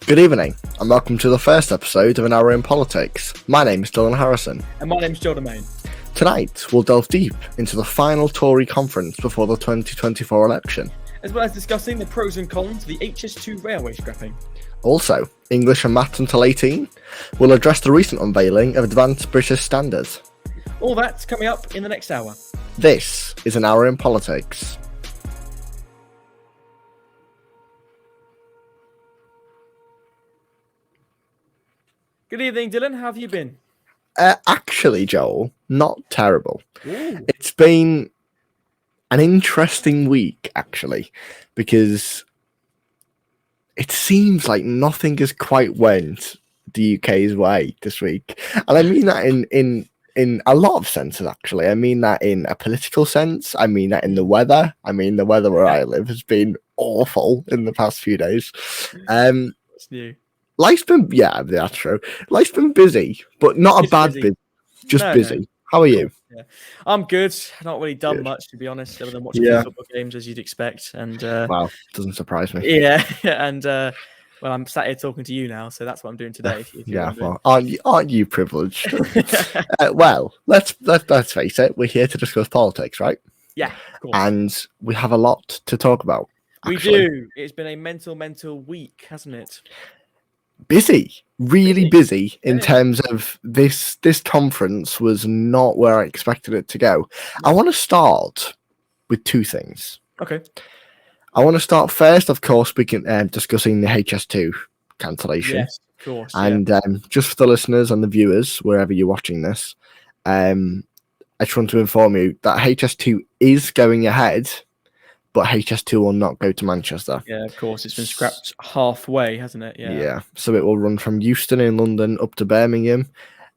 Good evening, and welcome to the first episode of An Hour in Politics. My name is Dylan Harrison. And my name's Joe Domain. Tonight, we'll delve deep into the final Tory conference before the 2024 election. As well as discussing the pros and cons of the HS2 railway scrapping. Also, English and Maths until 18 will address the recent unveiling of Advanced British Standards. All that's coming up in the next hour. This is An Hour in Politics. Good evening, Dylan. How have you been? Actually, Joel, not terrible. Ooh. It's been an interesting week, actually, because it seems like nothing has quite went the UK's way this week. And I mean that in a lot of senses, actually. I mean that in a political sense. I mean that in the weather. I mean, the weather where I live has been awful in the past few days. What's new? Life's been, yeah, that's true. Life's been busy, but not a bad busy. Just busy. No. How are you? Yeah. I'm good. Not really done much, to be honest, other than watching football games as you'd expect. And wow, doesn't surprise me. Yeah, and well, I'm sat here talking to you now, so that's what I'm doing today. Well, aren't you privileged? Well, let's face it. We're here to discuss politics, right? Yeah, of course. And we have a lot to talk about. Actually. We do. It's been a mental week, hasn't it? Busy, really busy in terms of this conference was not where I expected it to go. I want to start with two things. Okay. I want to start first, of course, discussing the HS2 cancellation. Yes, of course. And just for the listeners and the viewers, wherever you're watching this, I just want to inform you that HS2 is going ahead, but HS2 will not go to Manchester. Yeah, of course. It's been scrapped halfway, hasn't it? Yeah. So it will run from Euston in London up to Birmingham.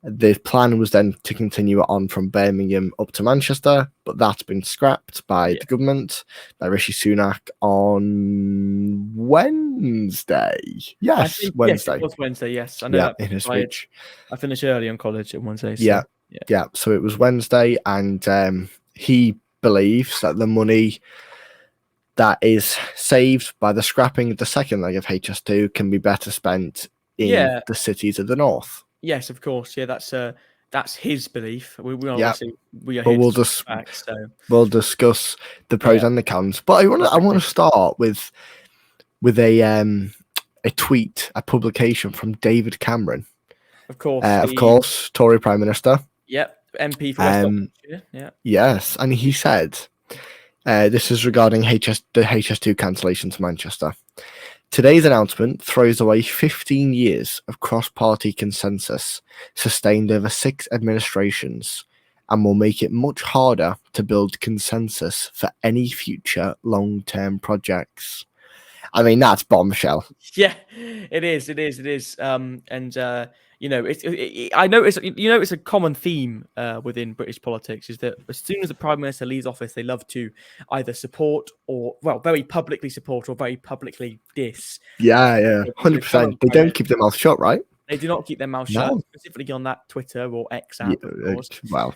The plan was then to continue it on from Birmingham up to Manchester, but that's been scrapped by the government, by Rishi Sunak on Wednesday. Yes, Wednesday. Yes, it was Wednesday, yes. I know that in his speech. I finished early on college on Wednesday. So, yeah. So it was Wednesday, and he believes that the money that is saved by the scrapping of the second leg of HS2 can be better spent in the cities of the north. Yes, of course. Yeah, that's his belief. We are here we'll discuss the pros and the cons. But I want to start with a tweet, a publication from David Cameron. Of course. Of course, Tory Prime Minister. Yep, MP for West Oxfordshire. Yeah. Yes, and he said, this is regarding the HS2 cancellation to Manchester. Today's announcement throws away 15 years of cross-party consensus sustained over 6 administrations and will make it much harder to build consensus for any future long-term projects. I mean, that's bombshell. Yeah, it is. I notice. It's a common theme within British politics is that as soon as the Prime Minister leaves office, they love to either support or, very publicly support or very publicly diss. Yeah, 100%. They don't keep their mouth shut, right? They do not keep their mouth shut, specifically on that Twitter or X app. Of course. Well,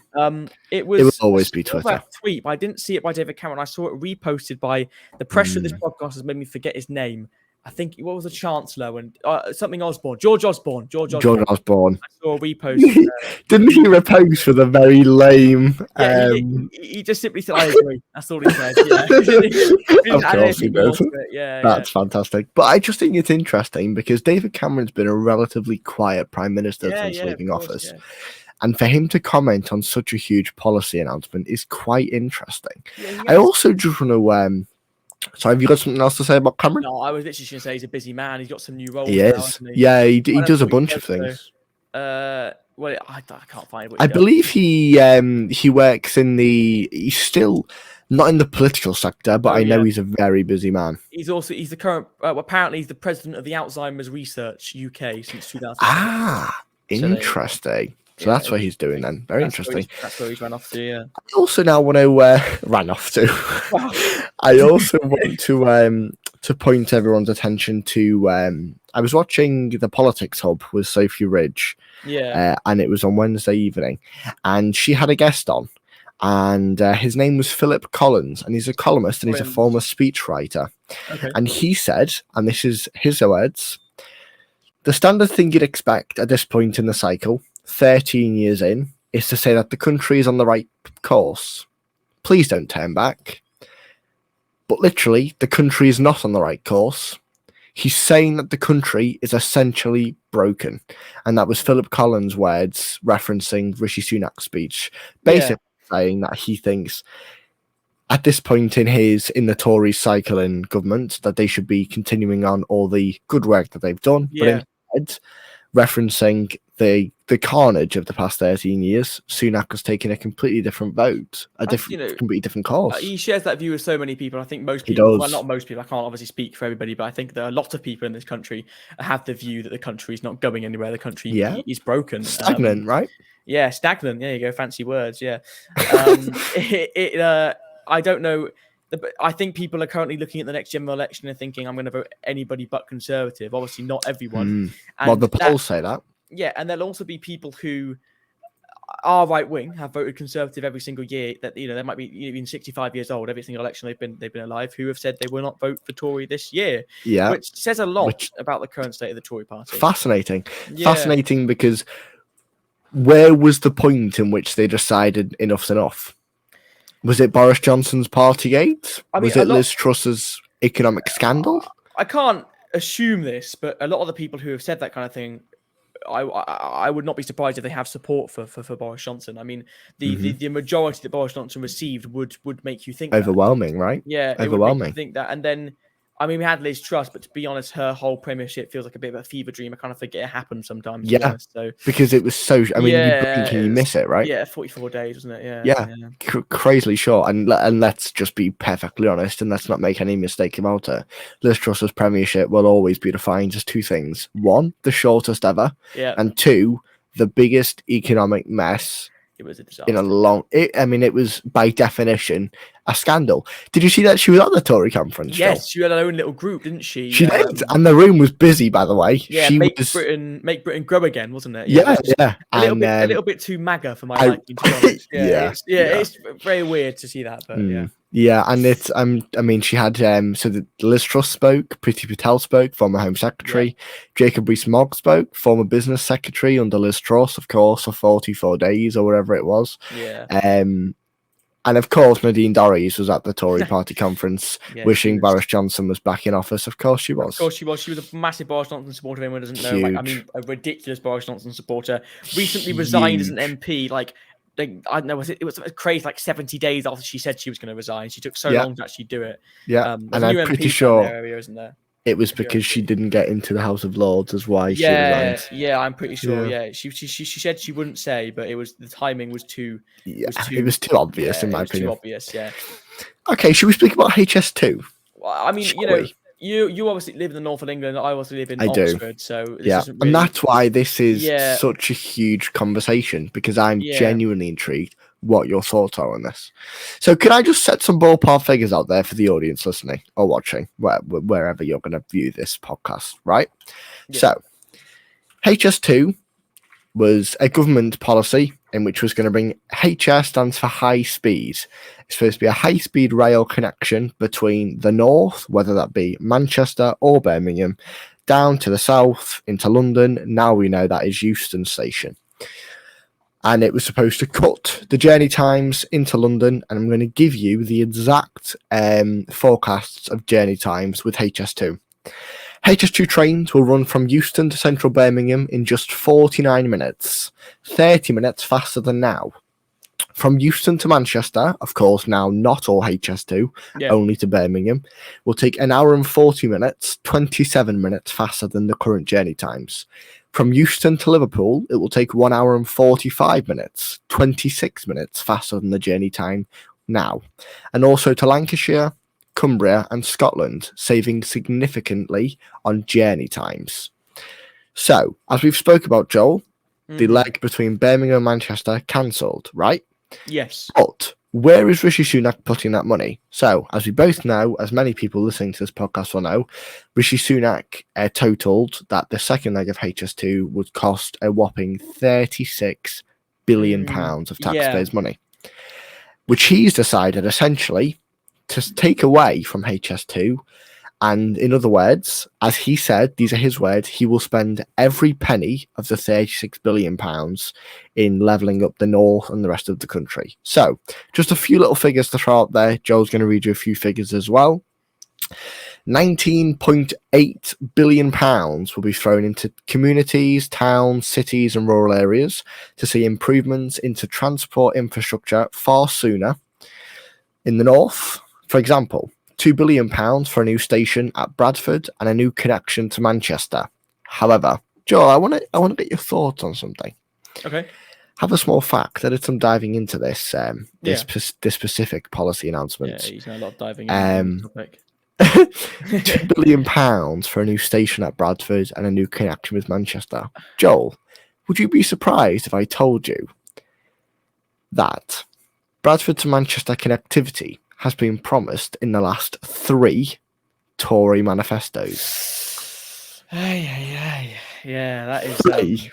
it will always be Twitter. That tweet, but I didn't see it by David Cameron. I saw it reposted by the pressure of this podcast has made me forget his name. I think what was the Chancellor and something Osborne, George Osborne. I saw a repost. Didn't he repost with a very lame? He just simply said, "I agree." That's all he said. Yeah. Of course he does. That's fantastic. But I just think it's interesting because David Cameron's been a relatively quiet Prime Minister since leaving office. Yeah. And for him to comment on such a huge policy announcement is quite interesting. I also just want to. So have you got something else to say about Cameron? No, I was literally going to say he's a busy man. He's got some new roles. He is. Yeah, he does a bunch of things. Well, I can't find it. I believe he works in he's still not in the political sector, but I know he's a very busy man. He's the current, apparently he's the president of the Alzheimer's Research UK since 2000. Interesting. So that's what he's doing then. Very interesting. That's where he's ran off to, yeah. I also now want to ran off to. Wow. I also want to point everyone's attention to. I was watching the Politics Hub with Sophie Ridge. Yeah. And it was on Wednesday evening, and she had a guest on, and his name was Philip Collins, and he's a columnist and he's a former speechwriter. Okay. And he said, and this is his words, The standard thing you'd expect at this point in the cycle, 13 years in, is to say that the country is on the right course. Please don't turn back. But literally, the country is not on the right course. He's saying that the country is essentially broken. And that was Philip Collins' words referencing Rishi Sunak's speech, basically saying that he thinks at this point in the Tory cycle in government that they should be continuing on all the good work that they've done, but instead referencing the carnage of the past 13 years, Sunak has taken a completely different vote, completely different course. He shares that view with so many people. I think most people, well, not most people, I can't obviously speak for everybody, but I think there are a lot of people in this country have the view that the country is not going anywhere. The country is broken. Stagnant, right? Yeah, stagnant. There you go. Fancy words. Yeah. I don't know. I think people are currently looking at the next general election and thinking, I'm going to vote anybody but Conservative. Obviously, not everyone. Well, the polls say that. Yeah, and there'll also be people who are right wing, have voted Conservative every single year. That they might be even 65 years old. Every single election they've been alive, who have said they will not vote for Tory this year. Yeah, which says a lot about the current state of the Tory party. Fascinating, fascinating, because where was the point in which they decided enough's enough? Was it Boris Johnson's Partygate? Was it Liz Truss's economic scandal? I can't assume this, but a lot of the people who have said that kind of thing, I would not be surprised if they have support for Boris Johnson. I mean, the majority that Boris Johnson received would make you think overwhelming, that. Right? Yeah, overwhelming. It would make you think that, and then. I mean, we had Liz Truss, but to be honest, her whole premiership feels like a bit of a fever dream. I kind of forget it happened sometimes. Yeah, because it was so. I mean, can you miss it, right? Yeah, 44 days, wasn't it? Yeah. Crazily short. And let's just be perfectly honest, and let's not make any mistake about it. Liz Truss's premiership will always be defined as two things: one, the shortest ever, and two, the biggest economic mess. It was a disaster. It was by definition a scandal. Did you see that she was at the Tory conference? Yes, she had her own little group, didn't she? She did, and the room was busy, by the way. Yeah, make Britain grow again, wasn't it? Yeah. A little bit too MAGA for my liking. To be honest. It's very weird to see that, but Yeah, and it's I mean, she had Liz Truss spoke, Priti Patel spoke, former Home Secretary, Jacob Rees-Mogg spoke, former Business Secretary under Liz Truss, of course, for 44 days or whatever it was. Yeah. And of course, Nadine Dorries was at the Tory party conference, wishing Boris Johnson was back in office. Of course she was. Of course she was. She was a massive Boris Johnson supporter. Anyone doesn't know. Like, I mean, a ridiculous Boris Johnson supporter. Recently resigned as an MP. I don't know. It was crazy. Like 70 days after she said she was going to resign, she took so long to actually do it. Yeah, and I'm pretty sure area, isn't there? It was because she didn't get into the House of Lords, is why she resigned. Yeah, I'm pretty sure. Yeah, she said she wouldn't say, but the timing was too. Yeah, it was too obvious in my opinion. Too obvious, yeah. Okay, should we speak about HS2? Well, I mean, you obviously live in the north of England. I also live in Oxford, so and that's why this is such a huge conversation, because I'm genuinely intrigued what your thoughts are on this. So can I just set some ballpark figures out there for the audience listening or watching, wherever you're going to view this podcast, right? Yeah. So HS2 was a government policy in which was going to bring, HS stands for high speed. It's supposed to be a high speed rail connection between the north, whether that be Manchester or Birmingham, down to the south into London. Now we know that is Euston Station. And it was supposed to cut the journey times into London. And I'm going to give you the exact forecasts of journey times with HS2. HS2 trains will run from Euston to central Birmingham in just 49 minutes, 30 minutes faster than now. From Euston to Manchester, of course, now not all HS2, only to Birmingham, will take an hour and 40 minutes, 27 minutes faster than the current journey times. From Euston to Liverpool, it will take 1 hour and 45 minutes, 26 minutes faster than the journey time now. And also to Lancashire, Cumbria and Scotland, saving significantly on journey times. So, as we've spoke about, Joel, the leg between Birmingham and Manchester cancelled, right? Yes. But where is Rishi Sunak putting that money? So, as we both know, as many people listening to this podcast will know, Rishi Sunak totaled that the second leg of HS2 would cost a whopping £36 billion of taxpayers' money, which he's decided essentially to take away from HS2 And in other words, as he said, these are his words, he will spend every penny of the £36 billion in levelling up the north and the rest of the country. So, just a few little figures to throw out there. Joel's going to read you a few figures as well. £19.8 billion will be thrown into communities, towns, cities and rural areas to see improvements into transport infrastructure far sooner. In the north, for example, £2 billion for a new station at Bradford and a new connection to Manchester. However, Joel, I want to get your thoughts on something. Okay. Have a small fact. I did some diving into this this specific policy announcement. Yeah, he's done a lot of diving into the topic. £2 billion for a new station at Bradford and a new connection with Manchester. Joel, would you be surprised if I told you that Bradford to Manchester connectivity has been promised in the last 3 Tory manifestos? Yeah, that is 3.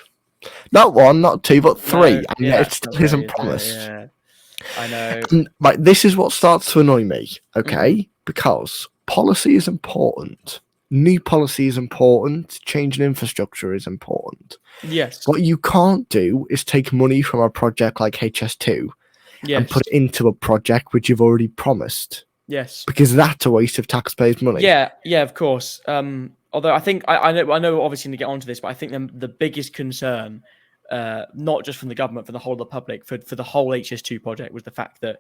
Not 1, not 2, but 3. No, and yet it still isn't promised. Yeah, I know. And, right, this is what starts to annoy me, okay? Because policy is important. New policy is important. Changing infrastructure is important. Yes. What you can't do is take money from a project like HS2 and put it into a project which you've already promised. Yes. Because that's a waste of taxpayers' money. Yeah, of course. Although I think I know obviously to get onto this, but I think the biggest concern, not just from the government, for the whole of the public, for the whole HS2 project, was the fact that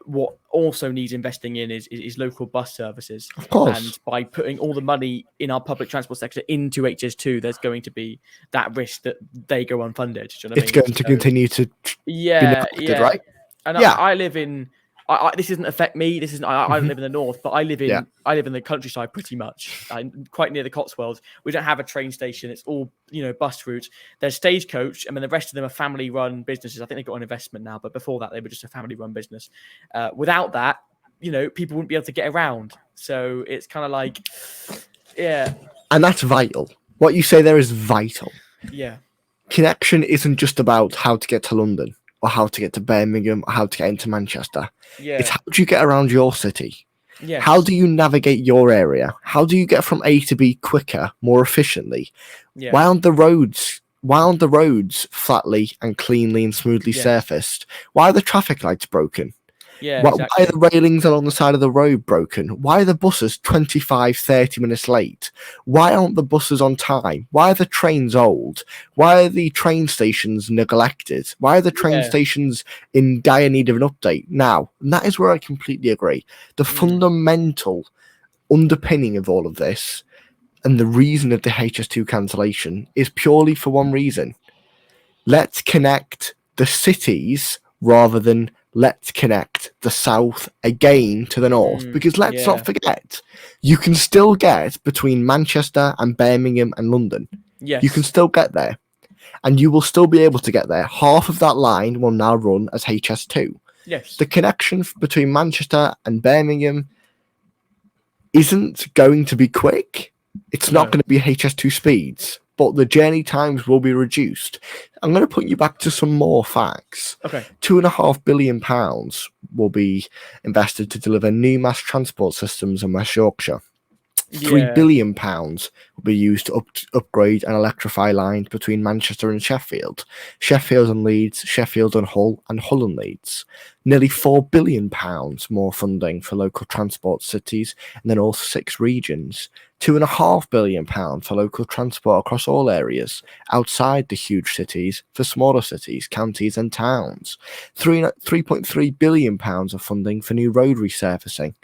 what also needs investing in is local bus services. Of course. And by putting all the money in our public transport sector into HS2, there's going to be that risk that they go unfunded. Do you know what I mean? Going to continue to be neglected, right? And I live in. This doesn't affect me. This isn't. I don't live in the north, but I live in. I live in the countryside pretty much. I'm quite near the Cotswolds. We don't have a train station. It's all bus routes. There's Stagecoach, and then the rest of them are family-run businesses. I think they've got an investment now, but before that, they were just a family-run business. Without that, people wouldn't be able to get around. So it's kind of like, yeah. And that's vital. What you say there is vital. Yeah. Connection isn't just about how to get to London, or how to get to Birmingham, or how to get into Manchester. Yeah. It's how do you get around your city? Yes. How do you navigate your area? How do you get from A to B quicker, more efficiently? Yeah. Why aren't the roads flatly and cleanly and smoothly surfaced? Why are the traffic lights broken? Yeah, Why exactly. are the railings along the side of the road broken? Why are the buses 25, 30 minutes late? Why aren't the buses on time? Why are the trains old? Why are the train stations neglected? Why are the train stations in dire need of an update now? And that is where I completely agree. The fundamental underpinning of all of this and the reason of the HS2 cancellation is purely for one reason. Let's connect the cities rather than let's connect the south again to the north. Because let's not forget, you can still get between Manchester and Birmingham and London. Yes. You can still get there. And you will still be able to get there. Half of that line will now run as HS2. Yes. The connection between Manchester and Birmingham isn't going to be quick. It's not going to be HS2 speeds, but the journey times will be reduced. I'm going to put you back to some more facts. Okay. £2.5 billion will be invested to deliver new mass transport systems in West Yorkshire. £3 billion will be used to upgrade and electrify lines between Manchester and Sheffield, Sheffield and Leeds, Sheffield and Hull and Leeds. Nearly £4 billion more funding for local transport cities and then all 6 regions. £2.5 billion for local transport across all areas outside the huge cities for smaller cities, counties and towns. £3.3 billion of funding for new road resurfacing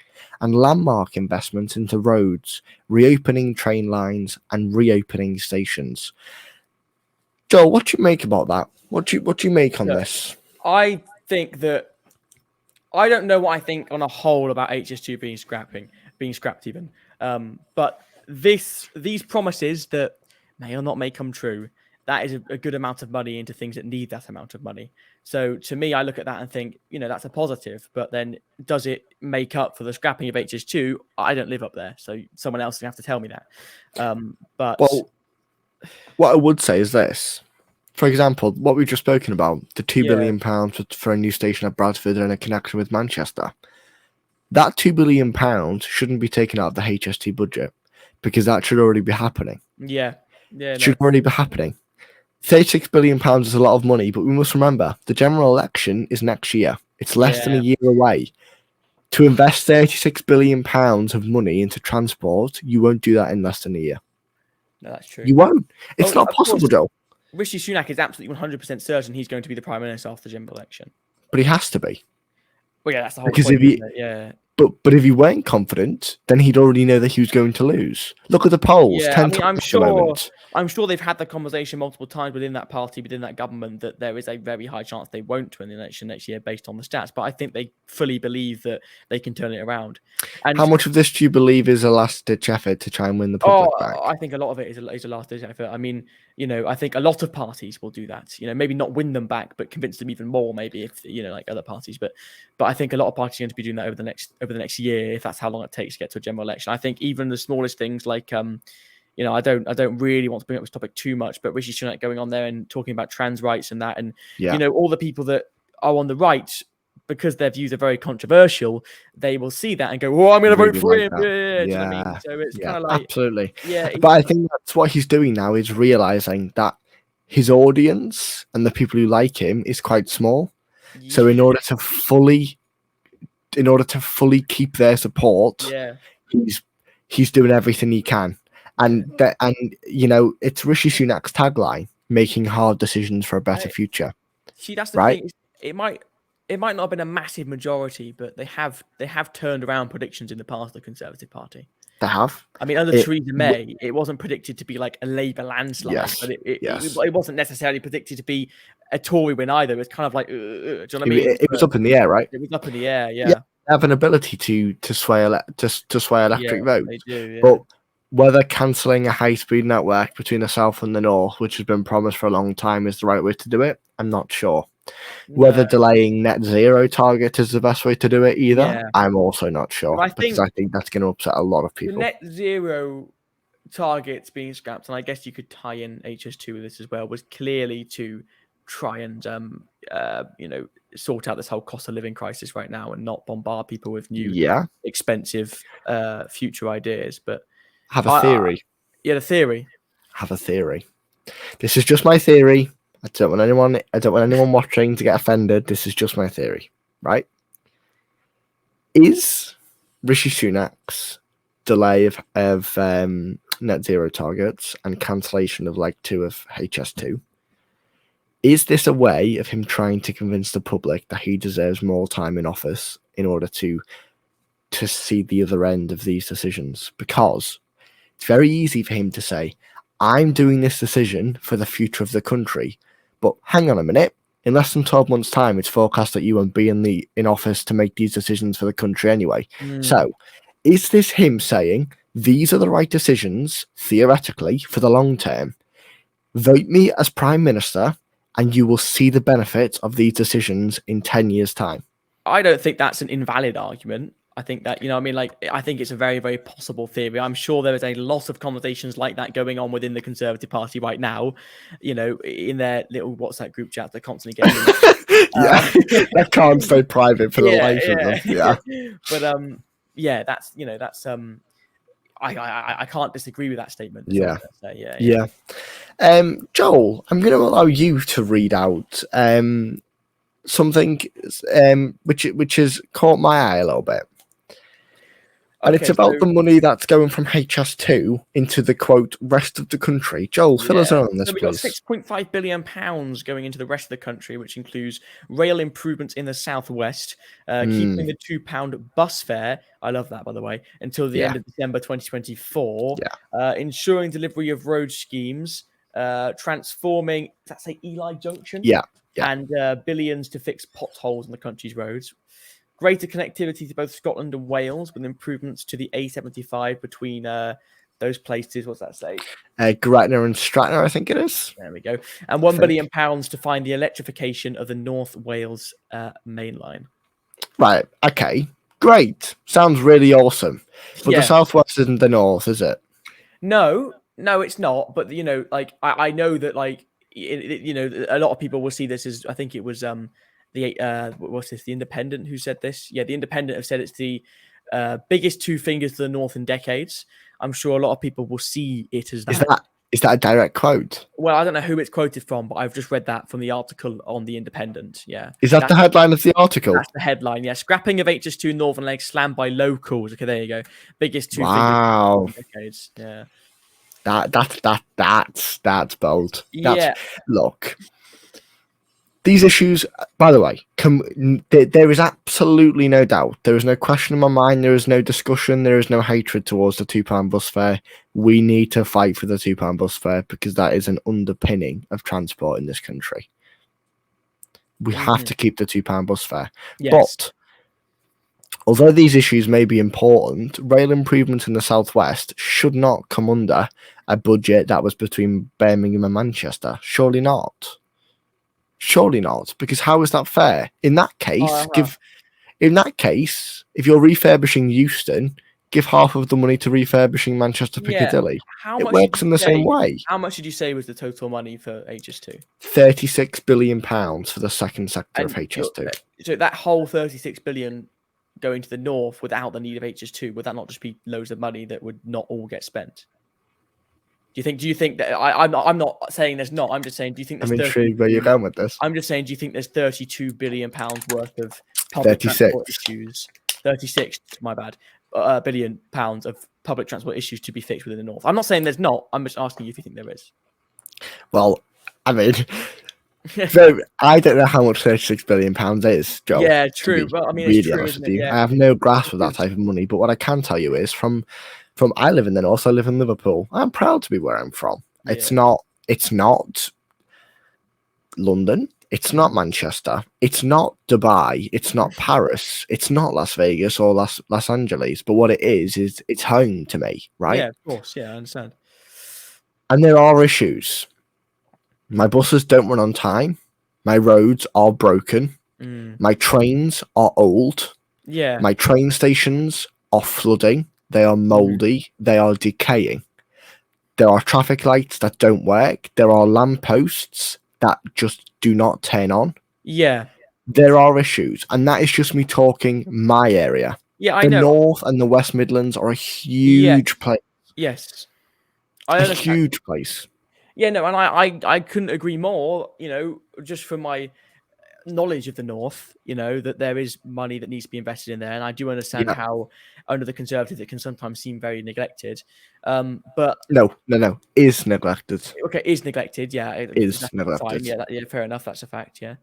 and landmark investments into roads, reopening train lines and reopening stations. Joel, what do you make about that? What do you make on this? I think that I don't know what I think on a whole about HS2 being scrapped even. But these promises that may or not may come true, that is a good amount of money into things that need that amount of money. So to me, I look at that and think, that's a positive. But then does it make up for the scrapping of HS2? I don't live up there, so someone else is going to have to tell me that. But what I would say is this. For example, what we've just spoken about, the £2 billion for a new station at Bradford and a connection with Manchester. That £2 billion shouldn't be taken out of the HS2 budget because that should already be happening. Yeah. It should already be happening. £36 billion is a lot of money, but we must remember the general election is next year. It's less than a year away. To invest £36 billion of money into transport, you won't do that in less than a year. No, that's true. You won't. It's not possible, Joe. Rishi Sunak is absolutely 100% certain he's going to be the Prime Minister after the general election. But he has to be. Well, yeah, that's the whole point. Yeah. But if he weren't confident, then he'd already know that he was going to lose. Look at the polls. Yeah, 10 I mean, times at the moment. I'm sure they've had the conversation multiple times within that party, within that government, that there is a very high chance they won't win the election next year based on the stats. But I think they fully believe that they can turn it around. And how much of this do you believe is a last-ditch effort to try and win the public back? I think a lot of it is a last-ditch effort. I mean, I think a lot of parties will do that. Maybe not win them back, but convince them even more. Maybe if like other parties. But I think a lot of parties are going to be doing that over the next year, if that's how long it takes to get to a general election. I think even the smallest things like I don't really want to bring up this topic too much, but Rishi Sunak going on there and talking about trans rights and that, and all the people that are on the right, because their views are very controversial, they will see that and go, "Oh, I'm going to vote for him." Yeah, do you know what I mean? So it's kind of like absolutely. Yeah, but I think that's what he's doing now, is realizing that his audience and the people who like him is quite small. Yeah. So in order to fully keep their support, he's doing everything he can. And it's Rishi Sunak's tagline: making hard decisions for a better future. See, that's the thing. It might not have been a massive majority, but they have turned around predictions in the past, the Conservative Party. They have. I mean, under Theresa May, it wasn't predicted to be like a Labour landslide, but it wasn't necessarily predicted to be a Tory win either. It was kind of like, do you know what I mean? It was up in the air, right? It was up in the air, They have an ability to sway electric votes. They do, yeah. But whether cancelling a high-speed network between the south and the north, which has been promised for a long time, is the right way to do it, I'm not sure. Whether delaying net zero target is the best way to do it either, I'm also not sure, because I think that's going to upset a lot of people. The net zero targets being scrapped, and I guess you could tie in HS2 with this as well, was clearly to try and sort out this whole cost of living crisis right now and not bombard people with new expensive future ideas. But have a theory. The theory. Have a theory. This is just my theory. I don't want anyone watching to get offended. This is just my theory, right? Is Rishi Sunak's delay of net zero targets and cancellation of like 2 of HS2, is this a way of him trying to convince the public that he deserves more time in office in order to see the other end of these decisions? Because it's very easy for him to say, I'm doing this decision for the future of the country, but hang on a minute, in less than 12 months' time, it's forecast that you won't be in office to make these decisions for the country anyway. So is this him saying, these are the right decisions, theoretically, for the long term? Vote me as Prime Minister, and you will see the benefits of these decisions in 10 years' time. I don't think that's an invalid argument. I think that, I think it's a very, very possible theory. I'm sure there is a lot of conversations like that going on within the Conservative Party right now, in their little WhatsApp group chat they're constantly getting. That can't stay private for the life of them. But that's I can't disagree with that statement. Joel, I'm going to allow you to read out something which has caught my eye a little bit. And it's about the money that's going from HS2 into the, quote, rest of the country. Joel, fill us in on this, please. We've got £6.5 billion going into the rest of the country, which includes rail improvements in the southwest, keeping the £2 bus fare, I love that, by the way, until the end of December 2024, ensuring delivery of road schemes, transforming, does that say Ely Junction? And billions to fix potholes on the country's roads. Greater connectivity to both Scotland and Wales with improvements to the A75 between those places. What's that say? Gretna and Stratna, I think it is. There we go. And £1 billion to find the electrification of the North Wales main line. Right. Okay. Great. Sounds really awesome. But the southwest isn't the north, is it? No, it's not. But I know that a lot of people will see this as, I think it was what's this? The Independent who said this? Yeah, the Independent have said it's the Biggest two fingers to the north in decades. I'm sure a lot of people will see it as Is that. that a direct quote? Well, I don't know who it's quoted from, but I've just read that from the article on The Independent. Yeah. Is that the headline of the article? That's the headline. Yeah. Scrapping of HS2 Northern Leg slammed by locals. Okay, there you go. Biggest two Wow. fingers in decades. Yeah. That's bold. Yeah. Look. These issues, by the way, there is absolutely no doubt. There is no question in my mind. There is no discussion. There is no hatred towards the £2 bus fare. We need to fight for the £2 bus fare because that is an underpinning of transport in this country. We have to keep the £2 bus fare. Yes. But although these issues may be important, rail improvements in the southwest should not come under a budget that was between Birmingham and Manchester. Surely not. Surely not, because how is that fair? In that case, if you're refurbishing Euston, give half of the money to refurbishing Manchester Piccadilly. How it much works in the same way. How much did you say was the total money for HS2? £36 billion for the second sector of HS2. So that whole 36 billion going to the north without the need of HS2, would that not just be loads of money that would not all get spent? Do you think that I'm not saying there's not. I'm just saying, do you think there's I'm intrigued where you're going with this. I'm just saying, do you think there's 32 billion pounds worth of public transport issues? 36, my bad, billion pounds of public transport issues to be fixed within the north. I'm not saying there's not. I'm just asking you if you think there is. Well, I mean, I don't know how much £36 billion is, Joe. Yeah, true. Well, I mean, it's true, isn't it? Yeah. I have no grasp of that type of money, but what I can tell you is from I live in the north, I live in Liverpool. I'm proud to be where I'm from. Yeah. It's not London. It's not Manchester. It's not Dubai. It's not Paris. It's not Las Vegas or Los Angeles. But what it is it's home to me, right? Yeah, of course. Yeah, I understand. And there are issues. My buses don't run on time. My roads are broken. My trains are old. Yeah. My train stations are flooding. They are mouldy. They are decaying. There are traffic lights that don't work. There are lampposts that just do not turn on. Yeah. There are issues. And that is just me talking my area. Yeah, I know. The North and the West Midlands are a huge place. Yes. A huge place. Yeah, no, and I couldn't agree more, just from my knowledge of the North, that there is money that needs to be invested in there. And I do understand how under the Conservatives it can sometimes seem very neglected. But no, is neglected. Okay, is neglected, yeah. Is neglected. Fine. Yeah, fair enough, that's a fact, yeah.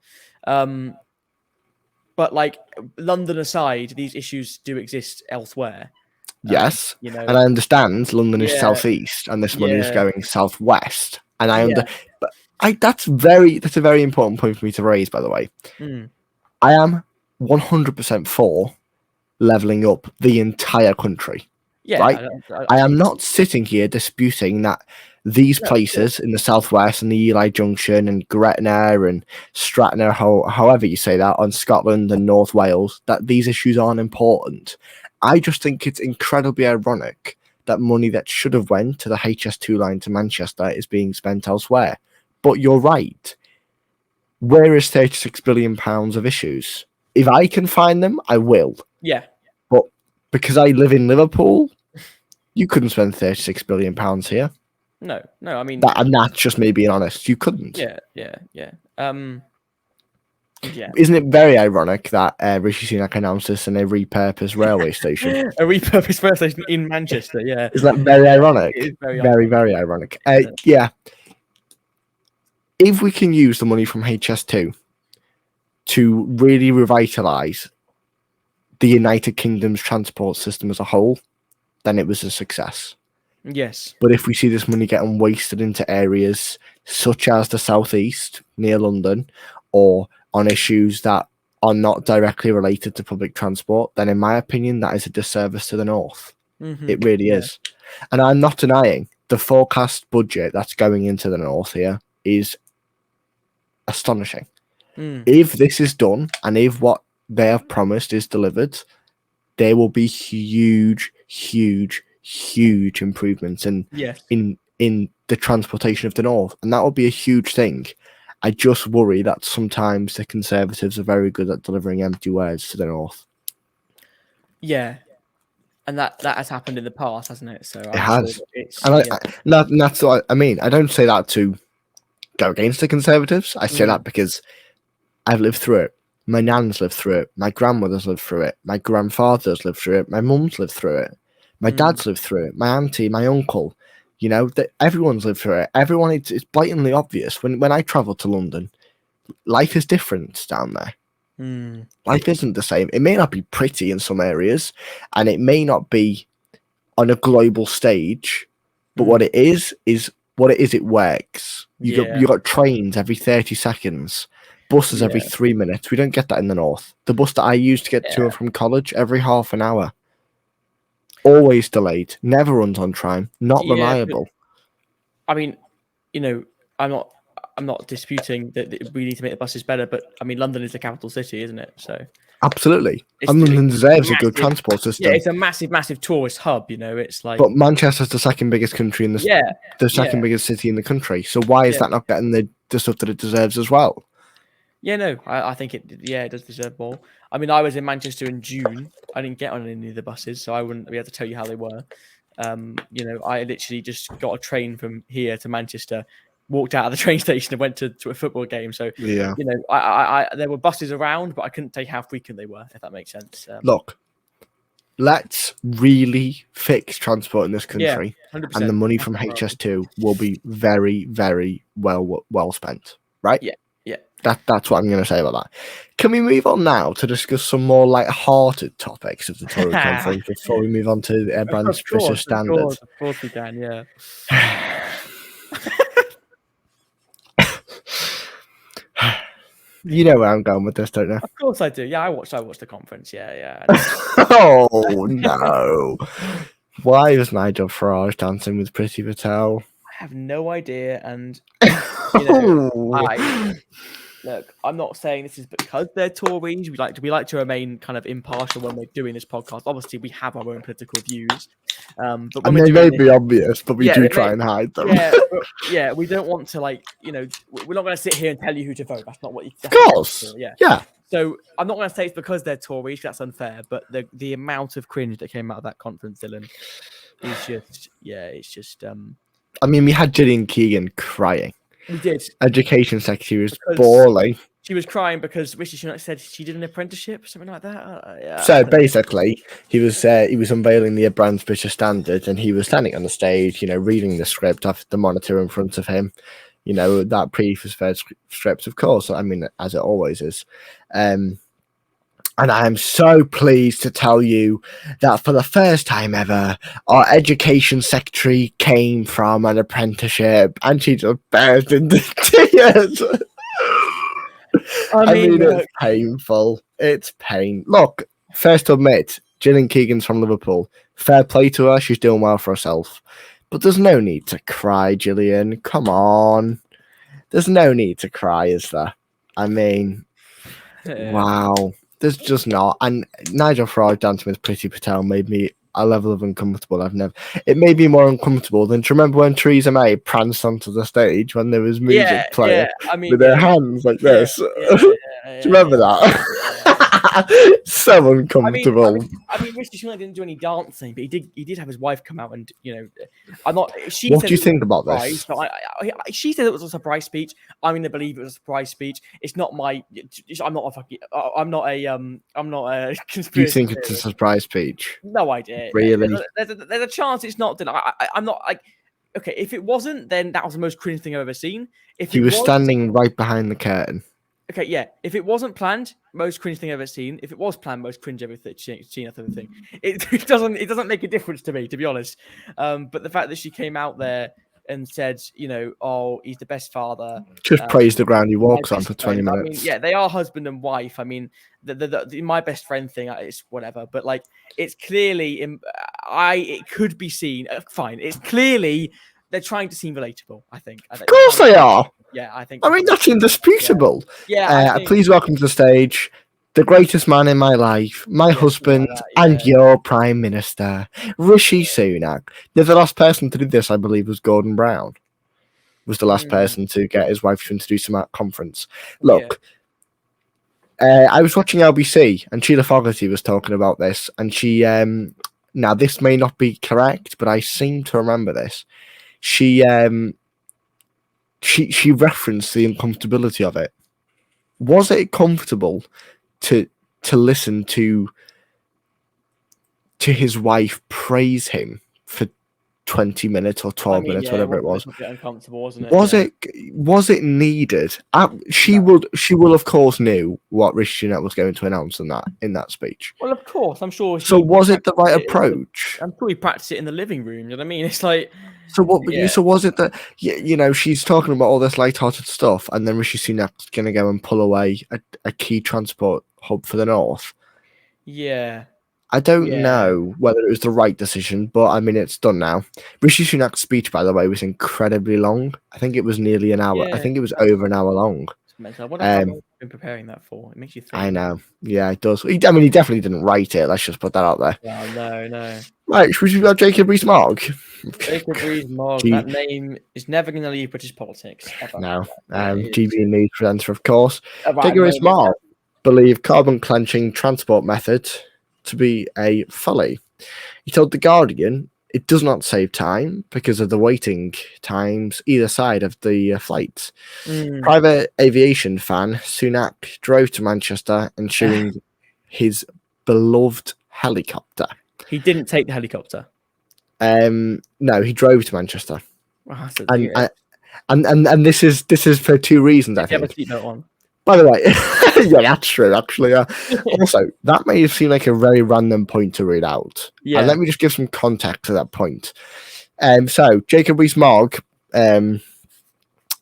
But like London aside, these issues do exist elsewhere. Yes. And I understand London is southeast and this money is going southwest. And that's a very important point for me to raise, by the way. I am 100% for levelling up the entire country. Yeah, right? I am not sitting here disputing that these places in the southwest and the Ely Junction and Gretna and Stratton, however you say that, on Scotland and North Wales, that these issues aren't important. I just think it's incredibly ironic that money that should have went to the HS2 line to Manchester is being spent elsewhere. But you're right. Where is £36 billion of issues? If I can find them, I will. Yeah. But because I live in Liverpool, you couldn't spend £36 billion here. No, I mean... And that's just me being honest. You couldn't. Yeah. Isn't it very ironic that Rishi Sunak announced this in a repurposed railway station? A repurposed railway station in Manchester, yeah. Isn't that very ironic? It is very ironic. Yeah. If we can use the money from HS2 to really revitalise the United Kingdom's transport system as a whole, then it was a success. Yes. But if we see this money getting wasted into areas such as the southeast near London or on issues that are not directly related to public transport, then in my opinion, that is a disservice to the north. It really is. And I'm not denying the forecast budget that's going into the north here is astonishing. If this is done and if what they have promised is delivered, there will be huge improvements in the transportation of the north, and that will be a huge thing. I just worry that sometimes the Conservatives are very good at delivering empty words to the north. Yeah, And that has happened in the past, hasn't it? So It I'm sure has. it's And that's what I mean. I don't say that to go against the Conservatives. I say that because I've lived through it. My nan's lived through it. My grandmother's lived through it. My grandfather's lived through it. My mum's lived through it. My dad's lived through it. My auntie, my uncle. You know, everyone's lived through it. Everyone, it's blatantly obvious. When I travel to London, life is different down there. Life isn't the same. It may not be pretty in some areas, and it may not be on a global stage, but what it is what it is. It works. You got trains every 30 seconds, buses every 3 minutes. We don't get that in the north. The bus that I used to get to and from college every half an hour, always delayed, never runs on time, not reliable. I mean, you know, I'm not disputing that we need to make the buses better, but I mean, London is the capital city, isn't it? So absolutely, and London deserves a good transport system. Yeah, it's a massive tourist hub. You know, it's like. But Manchester's the second biggest country in the second biggest city in the country. So why is that not getting the stuff that it deserves as well? Yeah, no, I think it does deserve more. I mean, I was in Manchester in June. I didn't get on any of the buses, so I wouldn't be able to tell you how they were. You know, I literally just got a train from here to Manchester, walked out of the train station and went to a football game. So, you know, I there were buses around, but I couldn't tell you how frequent they were, if that makes sense. Look, let's really fix transport in this country, and the money from HS2 will be very, very well spent, right? Yeah. That's what I'm going to say about that. Can we move on now to discuss some more light-hearted topics of the Tory conference before we move on to Brand's British standards? Of course we can, yeah. You know where I'm going with this, don't you? Of course I do. Yeah, I watched the conference. Yeah. Oh no! Why was Nigel Farage dancing with Priti Patel? I have no idea, and you know, look, I'm not saying this is because they're Tories. We like to remain kind of impartial when we're doing this podcast. Obviously, we have our own political views, but when they may be obvious, but we do try and hide them. Yeah, we don't want to we're not going to sit here and tell you who to vote. That's not what you. Of course, yeah. So I'm not going to say it's because they're Tories. That's unfair. But the amount of cringe that came out of that conference, Dylan, is just it's just. I mean, we had Gillian Keegan crying. We did. Education Secretary was bawling. She was crying because Rishi Sunak said she did an apprenticeship or something like that. So basically, he was unveiling the Brand's British Standard, and he was standing on the stage, you know, reading the script off the monitor in front of him. You know, that preface script, of course. I mean, as it always is. And I am so pleased to tell you that for the first time ever, our education secretary came from an apprenticeship, and she just burst into tears. I mean, it's painful. It's pain. Look, first to admit, Gillian Keegan's from Liverpool. Fair play to her. She's doing well for herself. But there's no need to cry, Gillian. Come on. There's no need to cry, is there? I mean, wow. There's just not. And Nigel Farage dancing with Priti Patel made me a level of uncomfortable it made me more uncomfortable than, do you remember when Theresa May pranced onto the stage when there was music playing with her hands like this? Do you remember that? So uncomfortable. I mean, Rishi Sunak didn't do any dancing, but he did have his wife come out and, you know, what do you think about this? She said it was a surprise speech. I'm going to believe it was a surprise speech. It's not I'm not a conspiracy. Do you think it's a surprise speech? No idea. Really? There's a chance it's not. I'm not like. Okay, if it wasn't, then that was the most cringe thing I've ever seen. If he was standing right behind the curtain. Okay, yeah. If it wasn't planned, most cringe thing I've ever seen. If it was planned, most cringe everything seen other thing. It doesn't make a difference to me, to be honest. But the fact that she came out there and said, you know, oh, he's the best father. Just praise the ground he walks on for 20 minutes. I mean, yeah, they are husband and wife. I mean, the my best friend thing is whatever, but like, it's clearly, it could be seen. Fine, it's clearly they're trying to seem relatable. I think. Of course they are. Yeah, I think. I mean, that's indisputable. Yeah. Please welcome to the stage the greatest man in my life, my husband, and your Prime Minister, Rishi Sunak. The last person to do this, I believe, was Gordon Brown. Was the last person to get his wife to introduce him at a conference. Look, I was watching LBC, and Sheila Fogarty was talking about this, and she Now, this may not be correct, but I seem to remember this. She referenced the uncomfortability of it. Was it comfortable to listen to his wife praise him for 20 minutes or 12 minutes, whatever it was? A bit uncomfortable, wasn't it? Was it needed? She will of course knew what Rishi Sunak was going to announce in that speech. Well, of course, I'm sure. So was it the right approach? I'm sure he practiced it in the living room. You know what I mean? It's like. So was it that she's talking about all this light-hearted stuff, and then Rishi Sunak's going to go and pull away a key transport hub for the north? Yeah. I don't know whether it was the right decision, but I mean, it's done now. Rishi Sunak's speech, by the way, was incredibly long. I think it was nearly an hour. I think it was over an hour long. What have I been preparing that for? It makes you think. I know. Yeah, it does. He definitely didn't write it. Let's just put that out there. No. Right, should we about Jacob Rees-Mogg? Jacob Rees-Mogg. That name is never going to leave British politics. Ever. No. GB News presenter, of course. Jacob Rees-Mogg believe carbon clenching transport method to be a folly. He told The Guardian it does not save time because of the waiting times either side of the flights. Private aviation fan Sunak drove to Manchester ensuring his beloved helicopter. He didn't take the helicopter. No, he drove to Manchester. Oh, and this is for two reasons, I think. Have a seatbelt on. By the way, yeah, that's true, actually. Yeah. Also, that may seem like a very random point to read out. Yeah. And let me just give some context to that point. So, Jacob Rees-Mogg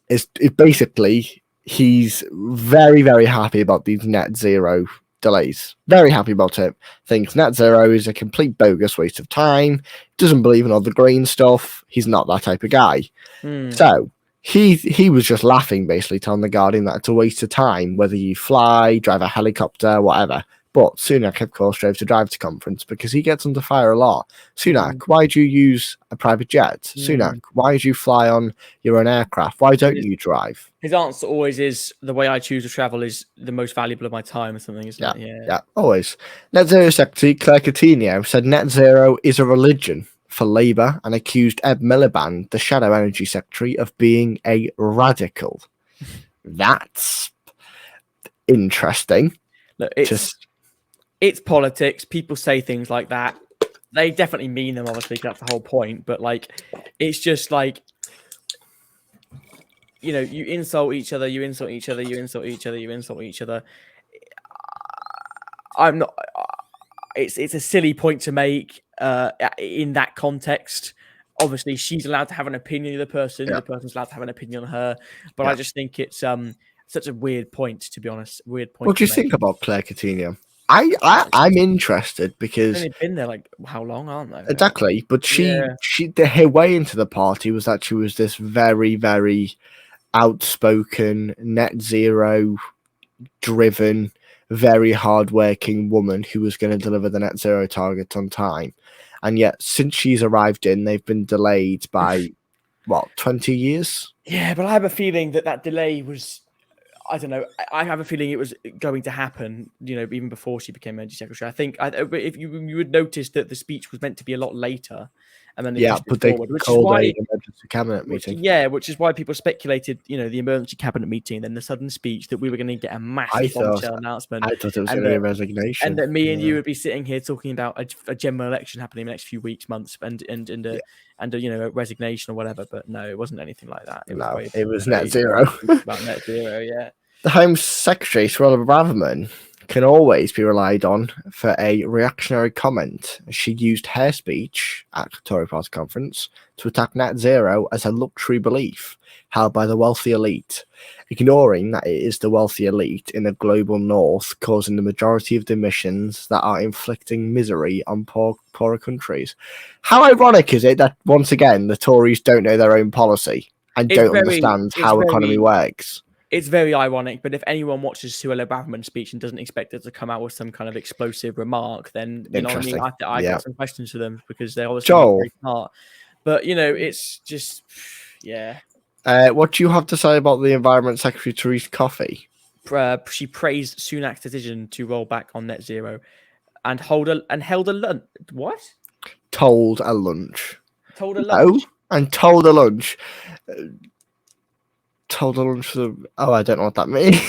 is basically, he's very, very happy about these net zero delays. Very happy about it. Thinks net zero is a complete bogus waste of time. Doesn't believe in all the green stuff. He's not that type of guy. So, he was just laughing, basically, telling The Guardian that it's a waste of time, whether you fly, drive a helicopter, whatever. But Sunak, of course, drove to drive to conference because he gets under fire a lot. Sunak, why do you use a private jet? Sunak, why do you fly on your own aircraft? Why don't you drive? His answer always is, the way I choose to travel is the most valuable of my time or something, isn't it? Yeah, always. Net Zero Secretary Claire Coutinho said net zero is a religion for Labour and accused Ed Miliband, the Shadow Energy Secretary, of being a radical. That's interesting. Look, it's politics. People say things like that. They definitely mean them, obviously, that's the whole point. But, like, it's just like, you insult each other, you insult each other, you insult each other, you insult each other. I'm not... It's a silly point to make in that context. Obviously, she's allowed to have an opinion of the person. The person's allowed to have an opinion on her. But I just think it's such a weird point, to be honest. Weird point. What do you think about Claire Coutinho? I'm interested because they've been there like how long, aren't they? Exactly, but her way into the party was that she was this very, very outspoken, net zero driven, very hardworking woman who was going to deliver the net zero target on time. And yet, since she's arrived in, they've been delayed by, 20 years? Yeah, but I have a feeling that delay was, I don't know, I have a feeling it was going to happen, even before she became Energy Secretary. I think if you would notice that the speech was meant to be a lot later. And then they called an emergency cabinet meeting. Which is why people speculated, the emergency cabinet meeting, then the sudden speech, that we were going to get a massive bombshell announcement. I thought it was going to be a resignation, and that me and you would be sitting here talking about a general election happening in the next few weeks, months, and a resignation or whatever. But no, it wasn't anything like that. It was net zero. About net zero, yeah. The Home Secretary, Suella Braverman, can always be relied on for a reactionary comment. She used her speech at the Tory Party conference to attack net zero as a luxury belief held by the wealthy elite, ignoring that it is the wealthy elite in the global north causing the majority of the emissions that are inflicting misery on poorer countries. How ironic is it that, once again, the Tories don't know their own policy and don't understand how economy works? It's very ironic, but if anyone watches Suella Braverman's speech and doesn't expect it to come out with some kind of explosive remark, then you know what I mean. I got some questions for them because they're obviously very smart. But it's just, yeah. What do you have to say about the Environment Secretary Therese Coffey? She praised Sunak's decision to roll back on net zero, and held a lunch. What? told at lunch. Told a No, lunch. and told a lunch. Told a lunch for the. Oh, I don't know what that means.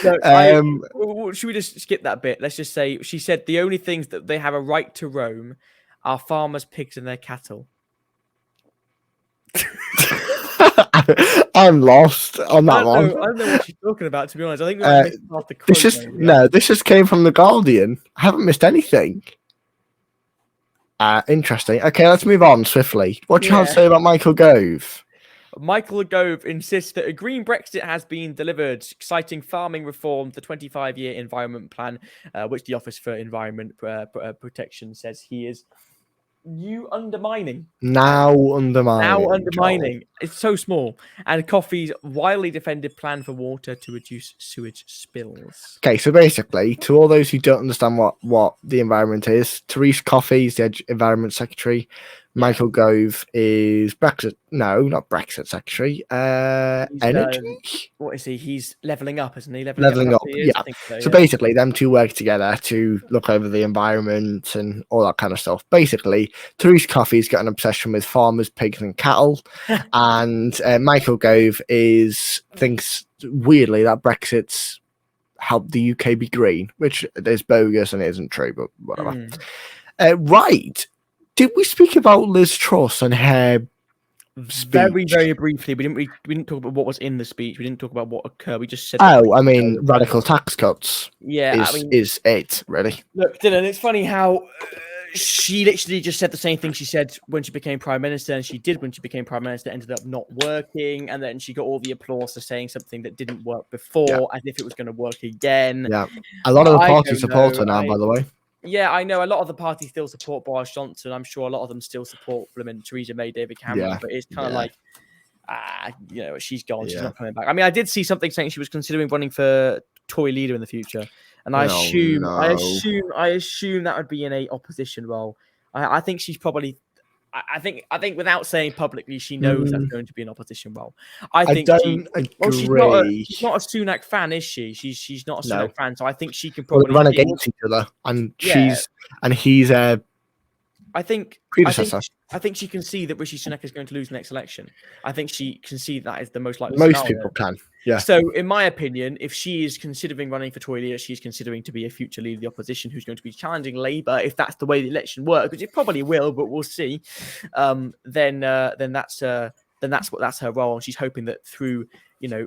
No, should we just skip that bit? Let's just say she said the only things that they have a right to roam are farmers, pigs, and their cattle. I'm lost on that one. I don't know what she's talking about, to be honest. I think we might miss half the quote. This just came from the Guardian. I haven't missed anything. Interesting. Okay, let's move on swiftly. What do you have to say about Michael Gove? Michael Gove insists that a green Brexit has been delivered, citing farming reform, the 25-year environment plan, which the Office for Environment Protection says he is undermining. Now undermining. It's so small. And Coffey's widely defended plan for water to reduce sewage spills. Okay, so basically, to all those who don't understand what the environment is, Therese Coffey is the Environment Secretary. Michael Gove is Brexit. No, not Brexit Secretary. Energy. What is he? He's levelling up, isn't he? Levelling up. Yeah. So basically, them two work together to look over the environment and all that kind of stuff. Basically, Therese Coffey's got an obsession with farmers, pigs, and cattle, and Michael Gove thinks weirdly that Brexit's helped the UK be green, which is bogus and it isn't true, but whatever. Right. Did we speak about Liz Truss and her speech? Very, very briefly. We didn't talk about what was in the speech. We didn't talk about what occurred. We just said. Radical tax cuts. Yeah, is it really? Look, Dylan, it's funny how she literally just said the same thing she said when she became prime minister, and she did when she became prime minister. Ended up not working, and then she got all the applause for saying something that didn't work before, as if it was going to work again. Yeah, a lot of the party support her now, by the way. Yeah, I know a lot of the party still support Boris Johnson. I'm sure a lot of them still support Theresa May, David Cameron. But it's kind of like, she's gone. She's not coming back. I mean, I did see something saying she was considering running for Tory leader in the future, and I assume that would be in a opposition role. I think she's probably. I think without saying publicly, she knows that's going to be an opposition role. I don't agree. She's not a Sunak fan, is she? She's not a Sunak fan, so I think she can probably run against each other, and he's a predecessor. I think she can see that Rishi Sunak is going to lose the next election. I think she can see that is the most likely. Most people can. Yeah. So, in my opinion, if she is considering running for Tory leader, she's considering to be a future leader of the opposition who's going to be challenging Labour. If that's the way the election works, which it probably will, but we'll see. Then that's her role. And she's hoping that through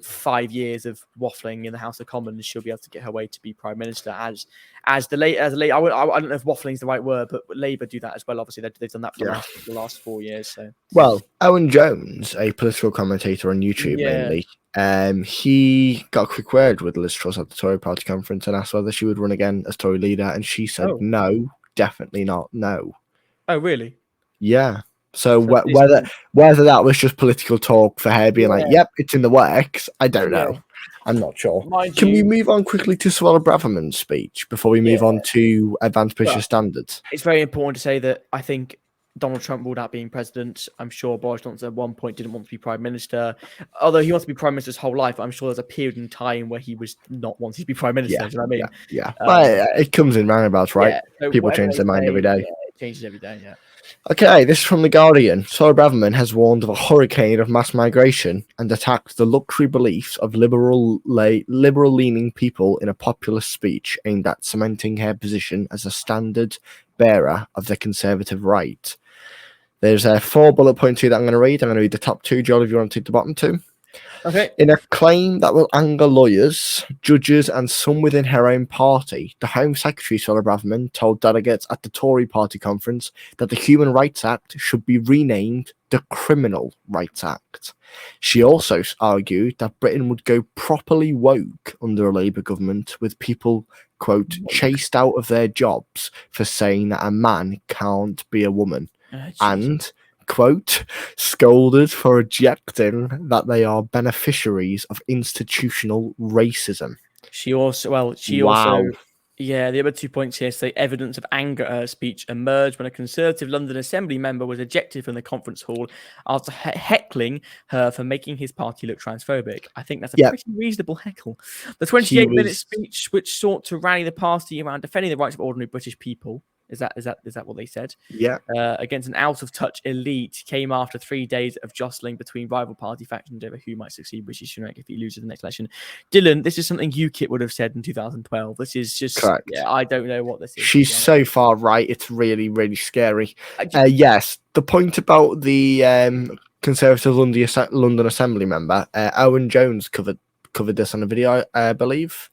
5 years of waffling in the House of Commons, she'll be able to get her way to be prime minister. As I don't know if waffling is the right word, but Labour do that as well. Obviously, they've done that for the last 4 years. So, well, Owen Jones, a political commentator on YouTube mainly, he got a quick word with Liz Truss at the Tory party conference and asked whether she would run again as Tory leader, and she said no, definitely not, no. Oh, really? Yeah. So whether that was just political talk for her being like, yep, it's in the works, I don't know. I'm not sure. Can we move on quickly to Suella Braverman's speech before we move on to advanced British standards? It's very important to say that I think Donald Trump ruled out being president. I'm sure Boris Johnson at one point didn't want to be prime minister, although he wants to be prime minister his whole life. I'm sure there's a period in time where he was not wanting to be prime minister. Do you know what I mean? Yeah. It comes in roundabouts, right? So people change their mind every day. It changes every day, yeah. Okay, this is from The Guardian. Suella Braverman has warned of a hurricane of mass migration and attacked the luxury beliefs of liberal-leaning people in a populist speech aimed at cementing her position as a standard bearer of the conservative right. There's 4 bullet points here that I'm going to read. I'm going to read the top 2, Joel, if you want to take the bottom 2. Okay. In a claim that will anger lawyers, judges, and some within her own party, the Home Secretary, Suella Braverman, told delegates at the Tory party conference that the Human Rights Act should be renamed the Criminal Rights Act. She also argued that Britain would go properly woke under a Labour government, with people, quote, chased out of their jobs for saying that a man can't be a woman, and quote, scolded for rejecting that they are beneficiaries of institutional racism. The other 2 points here say evidence of anger at her speech emerged when a Conservative London Assembly member was ejected from the conference hall after heckling her for making his party look transphobic. I think that's a pretty reasonable heckle. The 28-minute speech, which sought to rally the party around defending the rights of ordinary British people, Is that what they said? Yeah. Against an out-of-touch elite came after 3 days of jostling between rival party factions over who might succeed Rishi Sunak if he loses the next election. Dylan, this is something UKIP would have said in 2012. This is just Correct. Yeah, I don't know what this is. She's so far right. It's really, really scary. I Yes, the point about the Conservative London Assembly member, Owen Jones covered this on a video, I believe.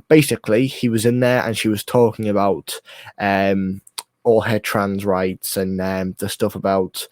Basically, he was in there and she was talking about all her trans rights and the stuff about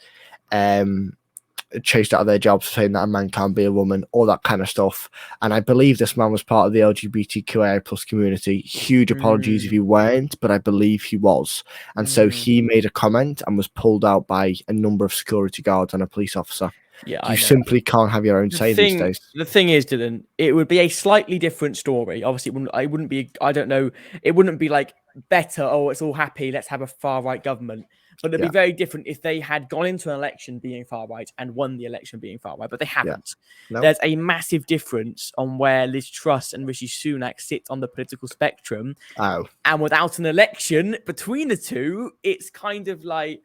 chased out of their jobs, saying that a man can't be a woman, all that kind of stuff. And I believe this man was part of the LGBTQIA plus community. Huge apologies if he weren't, but I believe he was. And so he made a comment and was pulled out by a number of security guards and a police officer. Yeah, you simply can't have your own say these days. The thing is, Dylan, it would be a slightly different story. Obviously, it wouldn't be. I don't know. It wouldn't be like better. Oh, it's all happy. Let's have a far right government. But it'd be very different if they had gone into an election being far right and won the election being far right. But they haven't. No. There's a massive difference on where Liz Truss and Rishi Sunak sit on the political spectrum. Oh. And without an election between the two, it's kind of like,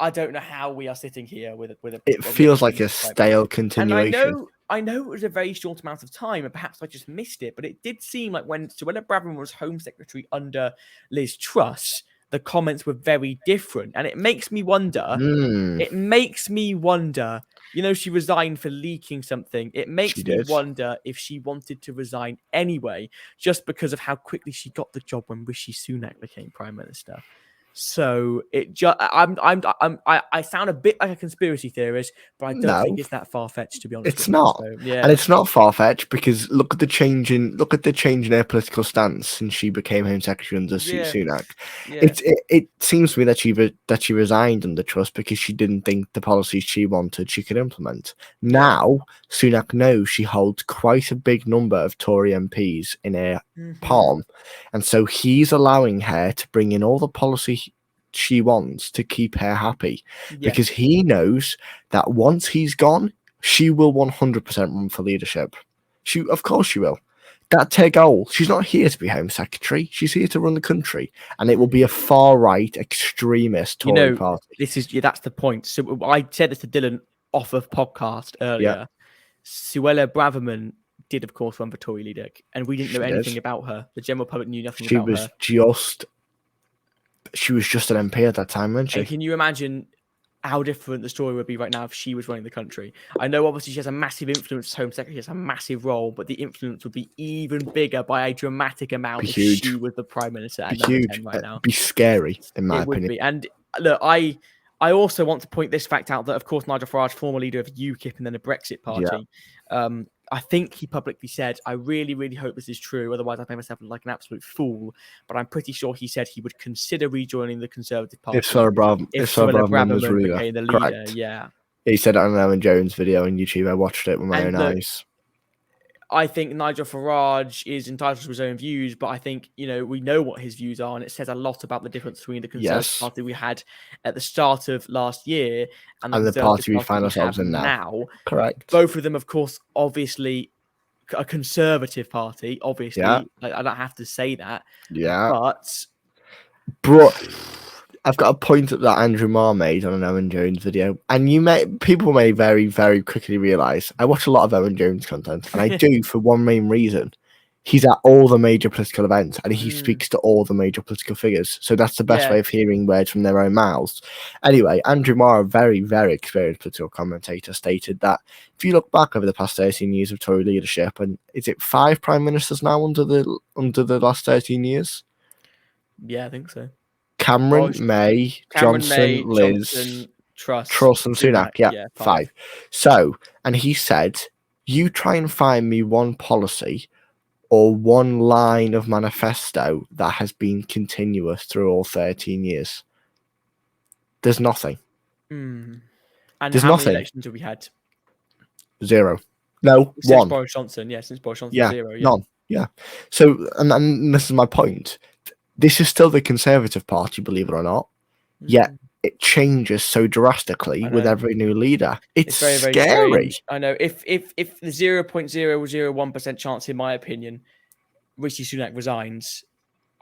I don't know how we are sitting here with a. It feels like a stale continuation. And I know it was a very short amount of time, and perhaps I just missed it, but it did seem like when Suella Braverman was Home Secretary under Liz Truss, the comments were very different, and it makes me wonder. It makes me wonder. You know, she resigned for leaking something. It makes me wonder if she wanted to resign anyway, just because of how quickly she got the job when Rishi Sunak became Prime Minister. So it just I sound a bit like a conspiracy theorist, but I don't think it's that far fetched, to be honest. It's not, and it's not far fetched because look at the change in her political stance since she became Home Secretary under Sunak. It seems to me that she resigned under Truss because she didn't think the policies she wanted she could implement. Now Sunak knows she holds quite a big number of Tory MPs in her palm, and so he's allowing her to bring in all the policy she wants to keep her happy because he knows that once he's gone, she will 100% run for leadership. Of course she will. That's her goal. She's not here to be Home Secretary. She's here to run the country, and it will be a far right extremist Tory party. That's the point. So I said this to Dylan off of podcast earlier. Suella Braverman did, of course, run for Tory leader, and we didn't know anything about her. The general public knew nothing about her. She was just an MP at that time, wasn't she? And can you imagine how different the story would be right now if she was running the country? I know, obviously, she has a massive influence as Home Secretary, she has a massive role, but the influence would be even bigger by a dramatic amount if she was the Prime Minister at number 10 right now. It'd be scary, in my opinion. Would be. And look, I also want to point this fact out that, of course, Nigel Farage, former leader of UKIP and then a Brexit party, I think he publicly said, I really, really hope this is true, otherwise I've made myself look like an absolute fool, but I'm pretty sure he said he would consider rejoining the Conservative Party if Suella Braverman was ruler. Became the leader. Correct. Yeah. He said it on an Owen Jones video on YouTube. I watched it with my own eyes. I think Nigel Farage is entitled to his own views, but I think, we know what his views are, and it says a lot about the difference between the Conservative Party we had at the start of last year and the party we find ourselves in now. Correct. Both of them, of course, obviously a Conservative Party, obviously. I don't have to say that. Yeah. But I've got a point that Andrew Marr made on an Owen Jones video, and people may very, very quickly realise I watch a lot of Owen Jones content, and I do for one main reason. He's at all the major political events, and he speaks to all the major political figures. So that's the best way of hearing words from their own mouths. Anyway, Andrew Marr, a very, very experienced political commentator, stated that if you look back over the past 13 years of Tory leadership, and is it 5 prime ministers now under the last 13 years? Yeah, I think so. Cameron, May, Johnson, Liz, Truss, and Sunak. Yeah, 5. So, and he said, you try and find me one policy or one line of manifesto that has been continuous through all 13 years. There's nothing. And there's how many elections have we had? 0. No, since 1. Boris Johnson. Yeah, since Boris Johnson, 0. Yeah. None. Yeah. So, and this is my point. This is still the Conservative Party, believe it or not. Yet it changes so drastically with every new leader. It's very, very scary. Strange. I know. If the 0.001% chance, in my opinion, Rishi Sunak resigns,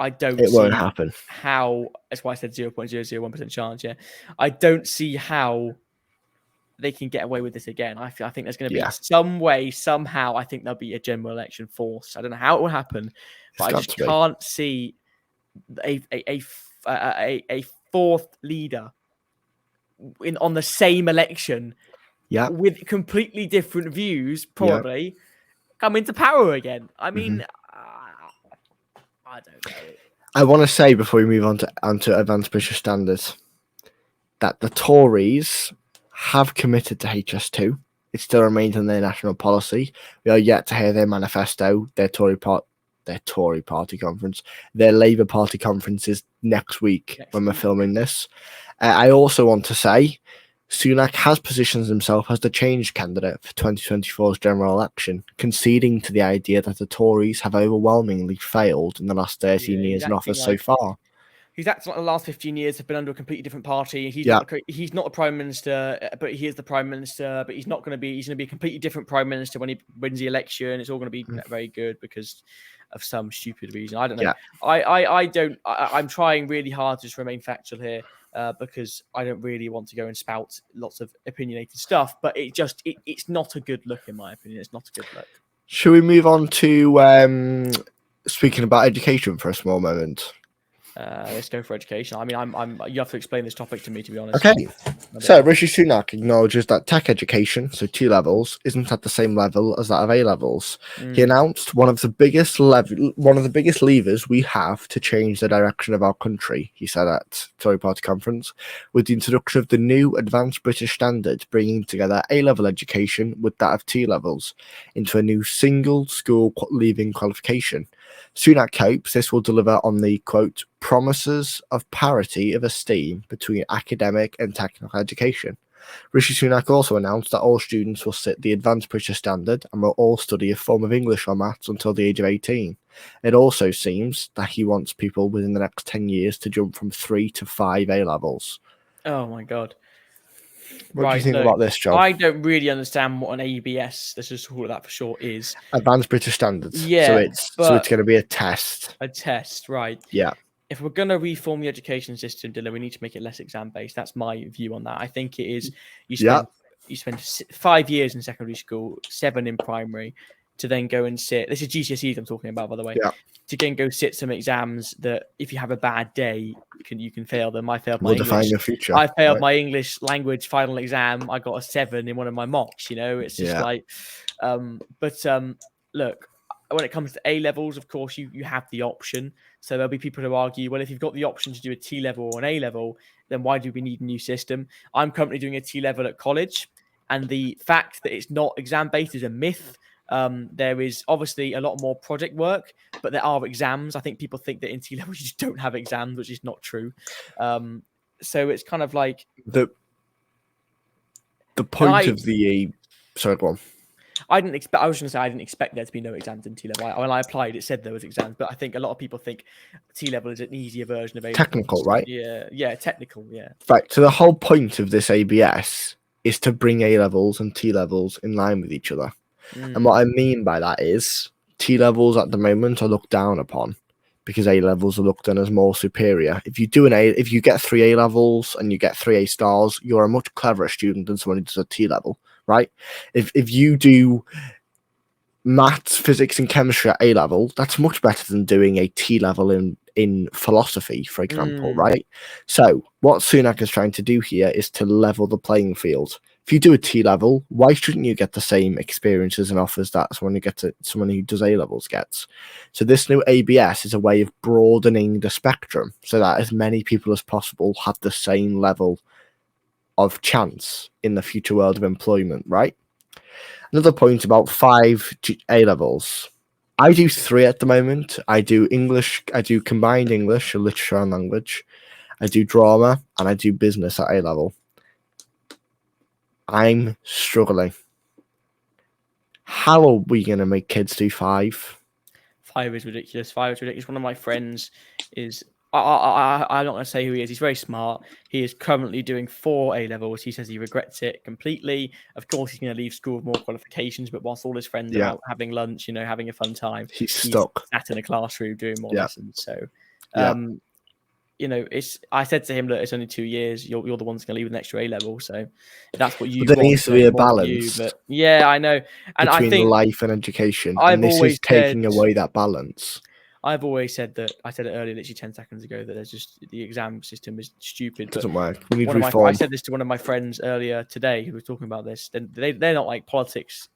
I don't It won't see happen. how. That's why I said 0.001% chance. Yeah, I don't see how they can get away with this again. I think there's going to be some way, somehow. I think there'll be a general election forced. I don't know how it will happen, but I just can't see a fourth leader on the same election with completely different views, probably come into power again. I mean, I don't know. I want to say before we move on to advanced British standards that the Tories have committed to HS2. It still remains in their national policy. We are yet to hear their manifesto, their Tory Party conference. Their Labour Party conference is next week when we're filming this. I also want to say Sunak has positioned himself as the change candidate for 2024's general election, conceding to the idea that the Tories have overwhelmingly failed in the last 13 years in office so far. He's acted like the last 15 years have been under a completely different party. He's not a prime minister, but he is the prime minister. But he's not going to be. He's going to be a completely different prime minister when he wins the election. It's all going to be very good because of some stupid reason. I don't know. I'm trying really hard to just remain factual here because I don't really want to go and spout lots of opinionated stuff. But it's not a good look in my opinion. It's not a good look. Should we move on to speaking about education for a small moment? Let's go for education. I mean, you have to explain this topic to me, to be honest. Okay. So Rishi Sunak acknowledges that tech education, so T levels, isn't at the same level as that of A levels. He announced one of the biggest levers we have to change the direction of our country. He said at Tory Party conference, with the introduction of the new advanced British standard, bringing together A level education with that of T levels into a new single school leaving qualification. Sunak hopes this will deliver on the, quote, promises of parity of esteem between academic and technical education. Rishi Sunak also announced that all students will sit the advanced British standard and will all study a form of English or maths until the age of 18. It also seems that he wants people within the next 10 years to jump from 3 to 5 A levels. Oh my God. What do you think about this, John? I don't really understand what an ABS, let's just call it that for short, is. Advanced British Standards. Yeah. So it's going to be a test. A test, right. Yeah. If we're going to reform the education system, Dylan, we need to make it less exam-based. That's my view on that. I think it is, you spend 5 years in secondary school, 7 in primary, to then go and sit. This is GCSEs I'm talking about, by the way. Yeah. To then go sit some exams that, if you have a bad day, you can fail them. I failed my English. Define your future. I failed my English language final exam. I got a 7 in one of my mocks. It's just look, when it comes to A levels, of course, you have the option. So there'll be people who argue, well, if you've got the option to do a T level or an A level, then why do we need a new system? I'm currently doing a T level at college, and the fact that it's not exam based is a myth. There is obviously a lot more project work, but there are exams. I think people think that in T levels you just don't have exams, which is not true. So it's kind of like the point of the. Sorry, go on. I was going to say I didn't expect there to be no exams in T level. When I applied, it said there was exams, but I think a lot of people think T level is an easier version of A. Technical, right? Yeah, technical, yeah. Right. So the whole point of this ABS is to bring A levels and T levels in line with each other. And what I mean by that is T levels at the moment are looked down upon because A levels are looked on as more superior. If you get 3 A levels and you get 3 A stars, you're a much cleverer student than someone who does a T level, right? If you do maths, physics, and chemistry at A level, that's much better than doing a T level in philosophy, for example, right? So what Sunak is trying to do here is to level the playing field. If you do a T level, why shouldn't you get the same experiences and offers that someone who does A levels gets? So this new ABS is a way of broadening the spectrum so that as many people as possible have the same level of chance in the future world of employment, right? Another point about 5 A levels. I do 3 at the moment. I do English. I do combined English, literature and language. I do drama, and I do business at A level. I'm struggling. How are we going to make kids do 5? 5 is ridiculous. 5 is ridiculous. One of my friends is... I'm not going to say who he is. He's very smart. He is currently doing 4 A levels. He says he regrets it completely. Of course, he's going to leave school with more qualifications, but whilst all his friends are out having lunch, having a fun time, he's stuck. sat in a classroom doing more lessons. So Yeah. I said to him, look, it's only 2 years. You're the ones going to leave with an extra A level. So if that's what But you there want, needs to be then a more on you. balance But yeah, I know. And I between think life and education, and I've this is always said, taking away that balance. I've always said that, I said it earlier, literally 10 seconds ago, that there's just the exam system is stupid. It But doesn't work. We need I reform. said this to one of my friends earlier today who was talking about this. Then they're not like politics,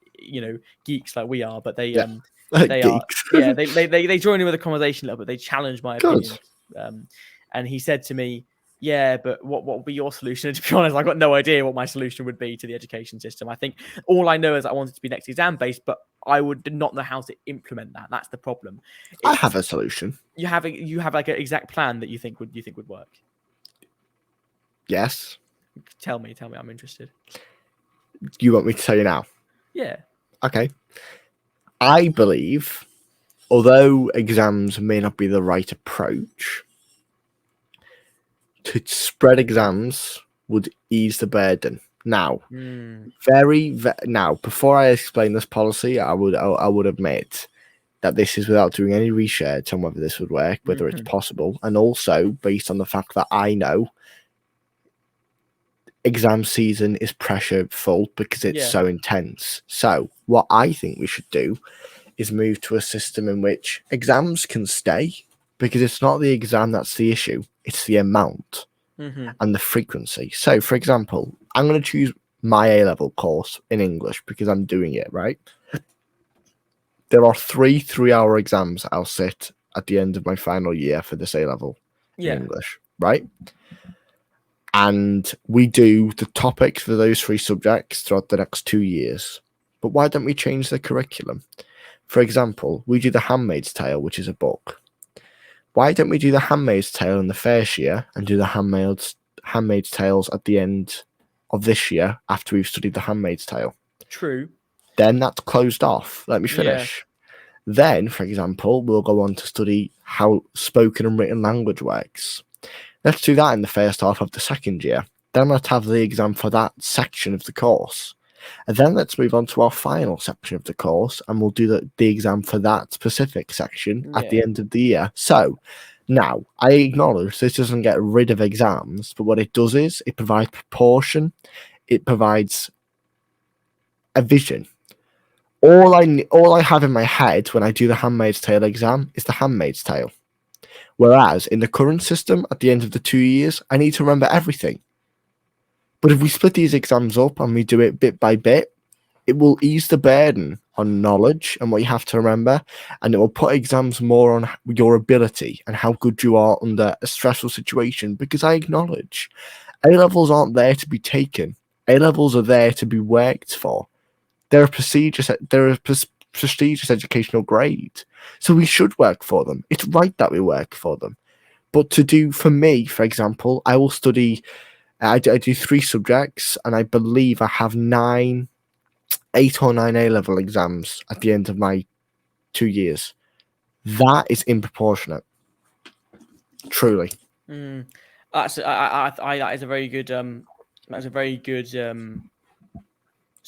geeks like we are, but they Yeah. they are, Geeks. yeah, they join in with the conversation a little bit. They challenge my Good. opinions. And he said to me, yeah, but what would be your solution? And to be honest, I've got no idea what my solution would be to the education system. I think all I know is I want it to be next exam based, but I would not know how to implement that. That's the problem. I have a solution. You have like an exact plan that you think would work. Yes. Tell me, I'm interested. You want me to tell you now? Yeah. Okay. I believe, although exams may not be the right approach, to spread exams would ease the burden. Now, now, before I explain this policy, I would admit that this is without doing any research on whether this would work, whether it's possible, and also based on the fact that I know exam season is pressureful because it's so intense. So what I think we should do is move to a system in which exams can stay, because it's not the exam that's the issue, it's the amount and the frequency. So for example, I'm going to choose my A-level course in English because I'm doing it, right? There are 3-hour exams I'll sit at the end of my final year for this A-level in English, right? And we do the topics for those 3 subjects throughout the next 2 years. But why don't we change the curriculum? For example, we do The Handmaid's Tale, which is a book. Why don't we do The Handmaid's Tale in the first year and do The Handmaid's Tales at the end of this year after we've studied The Handmaid's Tale? True. Then that's closed off. Let me finish. Then, for example, we'll go on to study how spoken and written language works. Let's do that in the first half of the second year. Then let's have the exam for that section of the course. And then let's move on to our final section of the course, and we'll do the exam for that specific section at the end of the year. So now, I acknowledge this doesn't get rid of exams, but what it does is it provides proportion, it provides a vision. All I have in my head when I do the Handmaid's Tale exam is the Handmaid's Tale. Whereas in the current system, at the end of the 2 years, I need to remember everything. But if we split these exams up and we do it bit by bit, it will ease the burden on knowledge and what you have to remember, and it will put exams more on your ability and how good you are under a stressful situation, because I acknowledge A-levels aren't there to be taken. A-levels are there to be worked for. They're a prestigious educational grade. So we should work for them. It's right that we work for them. But for me, for example, I will study, I do 3 subjects, and I believe I have 8 or 9 A-level exams at the end of my 2 years. That is improportionate. Truly. That is a very good,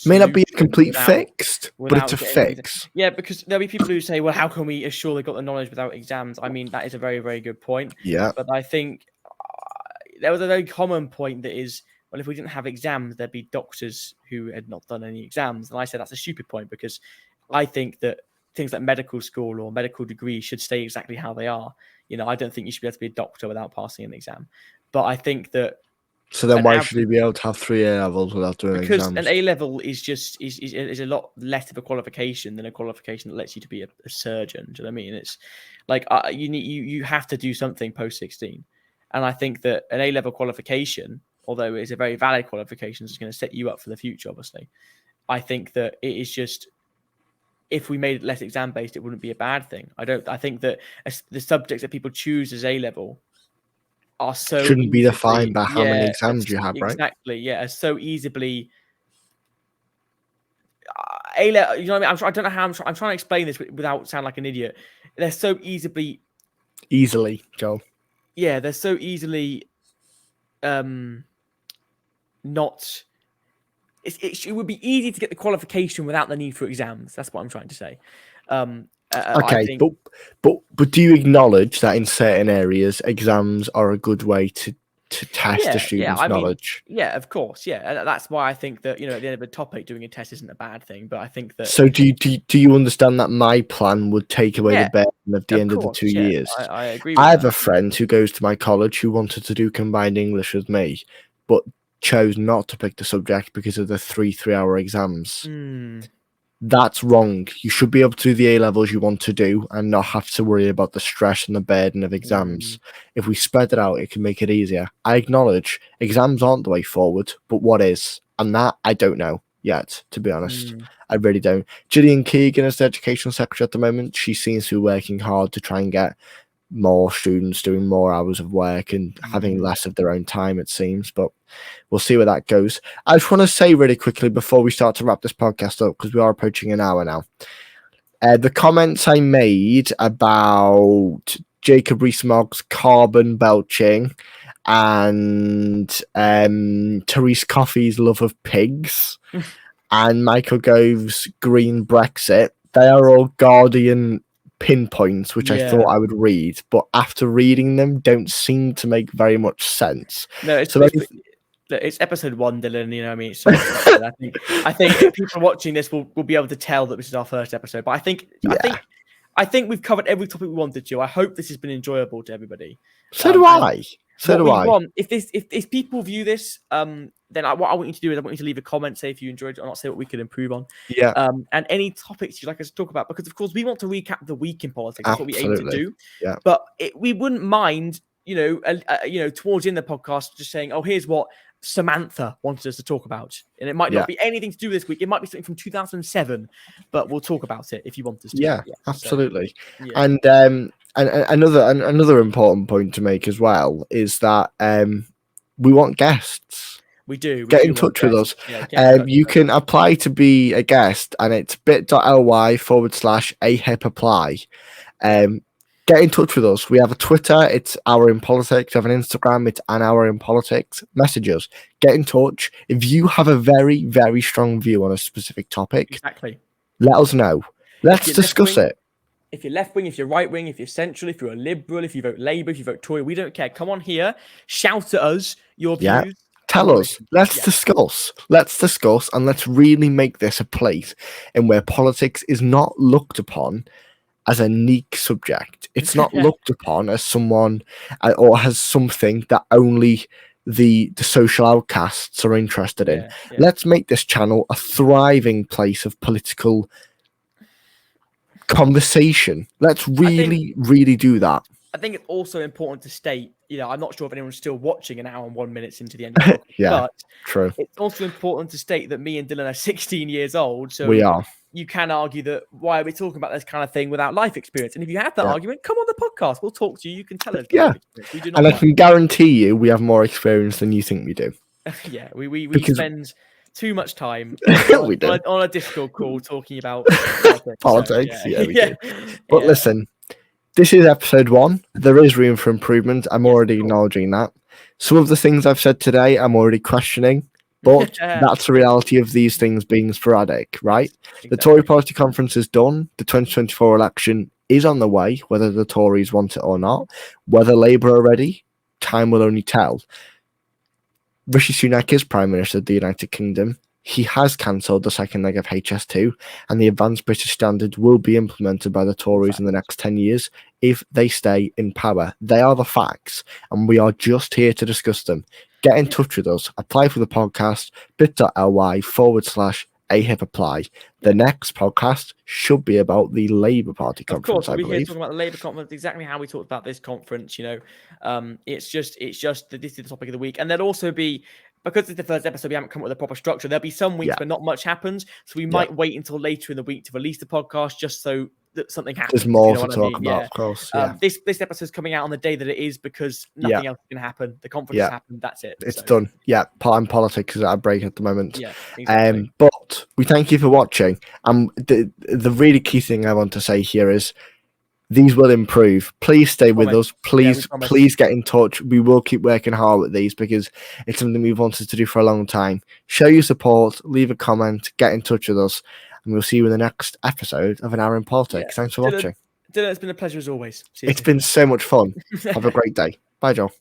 May not be a complete fix, but it's a fix. Yeah, because there'll be people who say, well, how can we assure they got the knowledge without exams? I mean, that is a very, very good point. Yeah. But I think there was a very common point that is, well, if we didn't have exams, there'd be doctors who had not done any exams. And I said that's a stupid point, because I think that things like medical school or medical degrees should stay exactly how they are. I don't think you should be able to be a doctor without passing an exam. But I think that. So then why should he be able to have 3 A-levels without doing exams? Because an A-level is a lot less of a qualification than a qualification that lets you to be a surgeon. Do you know what I mean? It's like you have to do something post-16. And I think that an A-level qualification, although it's a very valid qualification, is going to set you up for the future, obviously. I think that it is just, if we made it less exam-based, it wouldn't be a bad thing. I think that the subjects that people choose as A-level are so shouldn't be defined by how many exams you have, right? Exactly, yeah. Are so easily A-level, you know what I mean? I don't know how I'm trying to explain this without sounding like an idiot. They're so easily, Joel. Yeah, they're so easily not. It would be easy to get the qualification without the need for exams. That's what I'm trying to say. I Okay, think, but do you acknowledge that in certain areas exams are a good way to test a yeah. student's I mean, knowledge? yeah, of course, yeah. And that's why I think that at the end of a topic, doing a test isn't a bad thing. But I think that, So do you understand that my plan would take away the yeah, burden of the of end of the course, 2 yeah, years? I agree with I have that. a friend who goes to my college who wanted to do combined English with me, but chose not to pick the subject because of the 3-hour exams. Mm, That's wrong. You should be able to do the A levels you want to do and not have to worry about the stress and the burden of exams. mm, If we spread it out, it can make it easier. I acknowledge exams aren't the way forward, but what is? And that I don't know yet, to be honest. mm, I really don't. Gillian Keegan is the education secretary at the moment. She seems to be working hard to try and get more students doing more hours of work and having mm. less of their own time, it seems. But we'll see where that goes. I just want to say really quickly before we start to wrap this podcast up, because we are approaching an hour now. The comments I made about Jacob Rees-Mogg's carbon belching and Therese Coffey's love of pigs and Michael Gove's green Brexit, they are all Guardian pinpoints, which I Yeah. thought I would read, but after reading them, don't seem to make very much sense. No, So look, it's episode 1, Dylan. You know, what I mean, it's so expected. I think people watching this will be able to tell that this is our first episode. But I think we've covered every topic we wanted to. I hope this has been enjoyable to everybody. So do I. So do I. Want, if people view this, then what I want you to do is I want you to leave a comment, say if you enjoyed it or not, say what we could improve on. Yeah. And any topics you'd like us to talk about, because of course we want to recap the week in politics. That's what we aim to do. Yeah. But we wouldn't mind, towards the end of the podcast, just saying, oh, here's what Samantha wanted us to talk about, and it might not be anything to do this week. It might be something from 2007, but we'll talk about it if you want us to. Yeah, absolutely. So, yeah. And another important point to make as well is that we want guests. We do. Get in touch with us. Yeah, you can apply to be a guest, and it's bit.ly/ahip-apply. Get in touch with us. We have a Twitter, it's Hour in Politics. We have an Instagram, it's An Hour in Politics. Message us. Get in touch. If you have a very, very strong view on a specific topic, exactly, let us know. Let's discuss it. If you're left wing, if you're right wing, if you're central, if you're a liberal, if you vote Labour, if you vote Tory, we don't care. Come on here, shout at us your views. Tell us. Let's discuss. Let's discuss, and let's really make this a place in where politics is not looked upon as a unique subject. It's not looked upon as someone or as something that only the social outcasts are interested in. Yeah. Let's make this channel a thriving place of political conversation. Let's really do that. I think it's also important to state, I'm not sure if anyone's still watching an hour and 1 minute into the end of the podcast, but true. It's also important to state that me and Dylan are 16 years old, so we are. You can argue that why are we talking about this kind of thing without life experience? And if you have that argument, come on the podcast. We'll talk to you. You can tell us. Yeah. We do not and I can guarantee you we have more experience than you think we do. Yeah, we spend too much time on a Discord call talking about politics. So, we do. But listen, this is episode 1. There is room for improvement. I'm already acknowledging that. Some of the things I've said today, I'm already questioning. But that's the reality of these things being sporadic, right? Exactly. The Tory Party conference is done. The 2024 election is on the way, whether the Tories want it or not. Whether Labour are ready, time will only tell. Rishi Sunak is Prime Minister of the United Kingdom. He has cancelled the second leg of HS2, and the Advanced British Standard will be implemented by the Tories in the next 10 years if they stay in power. They are the facts, and we are just here to discuss them. Get in touch with us. Apply for the podcast, bit.ly/ahip-apply. The next podcast should be about the Labour Party conference, I believe. Of course, we'll be here talking about the Labour conference, exactly how we talked about this conference. It's just that this is the topic of the week. And there'll also be, because it's the first episode, we haven't come up with a proper structure. There'll be some weeks where not much happens. So we might wait until later in the week to release the podcast just so that something happens. There's more to talk about, of course. This episode's coming out on the day that it is because nothing else can happen. The conference has happened. That's it. It's done. Yeah, politics is at a break at the moment. Yeah, exactly. But we thank you for watching. The really key thing I want to say here is these will improve. Please stay with us. Please get in touch. We will keep working hard with these because it's something we've wanted to do for a long time. Show your support, leave a comment, get in touch with us. and we'll see you in the next episode of An Hour in Politics. Yeah. Thanks for watching. Dylan, it's been a pleasure as always. See you It's soon. been so much fun. Have a great day. Bye, Joel.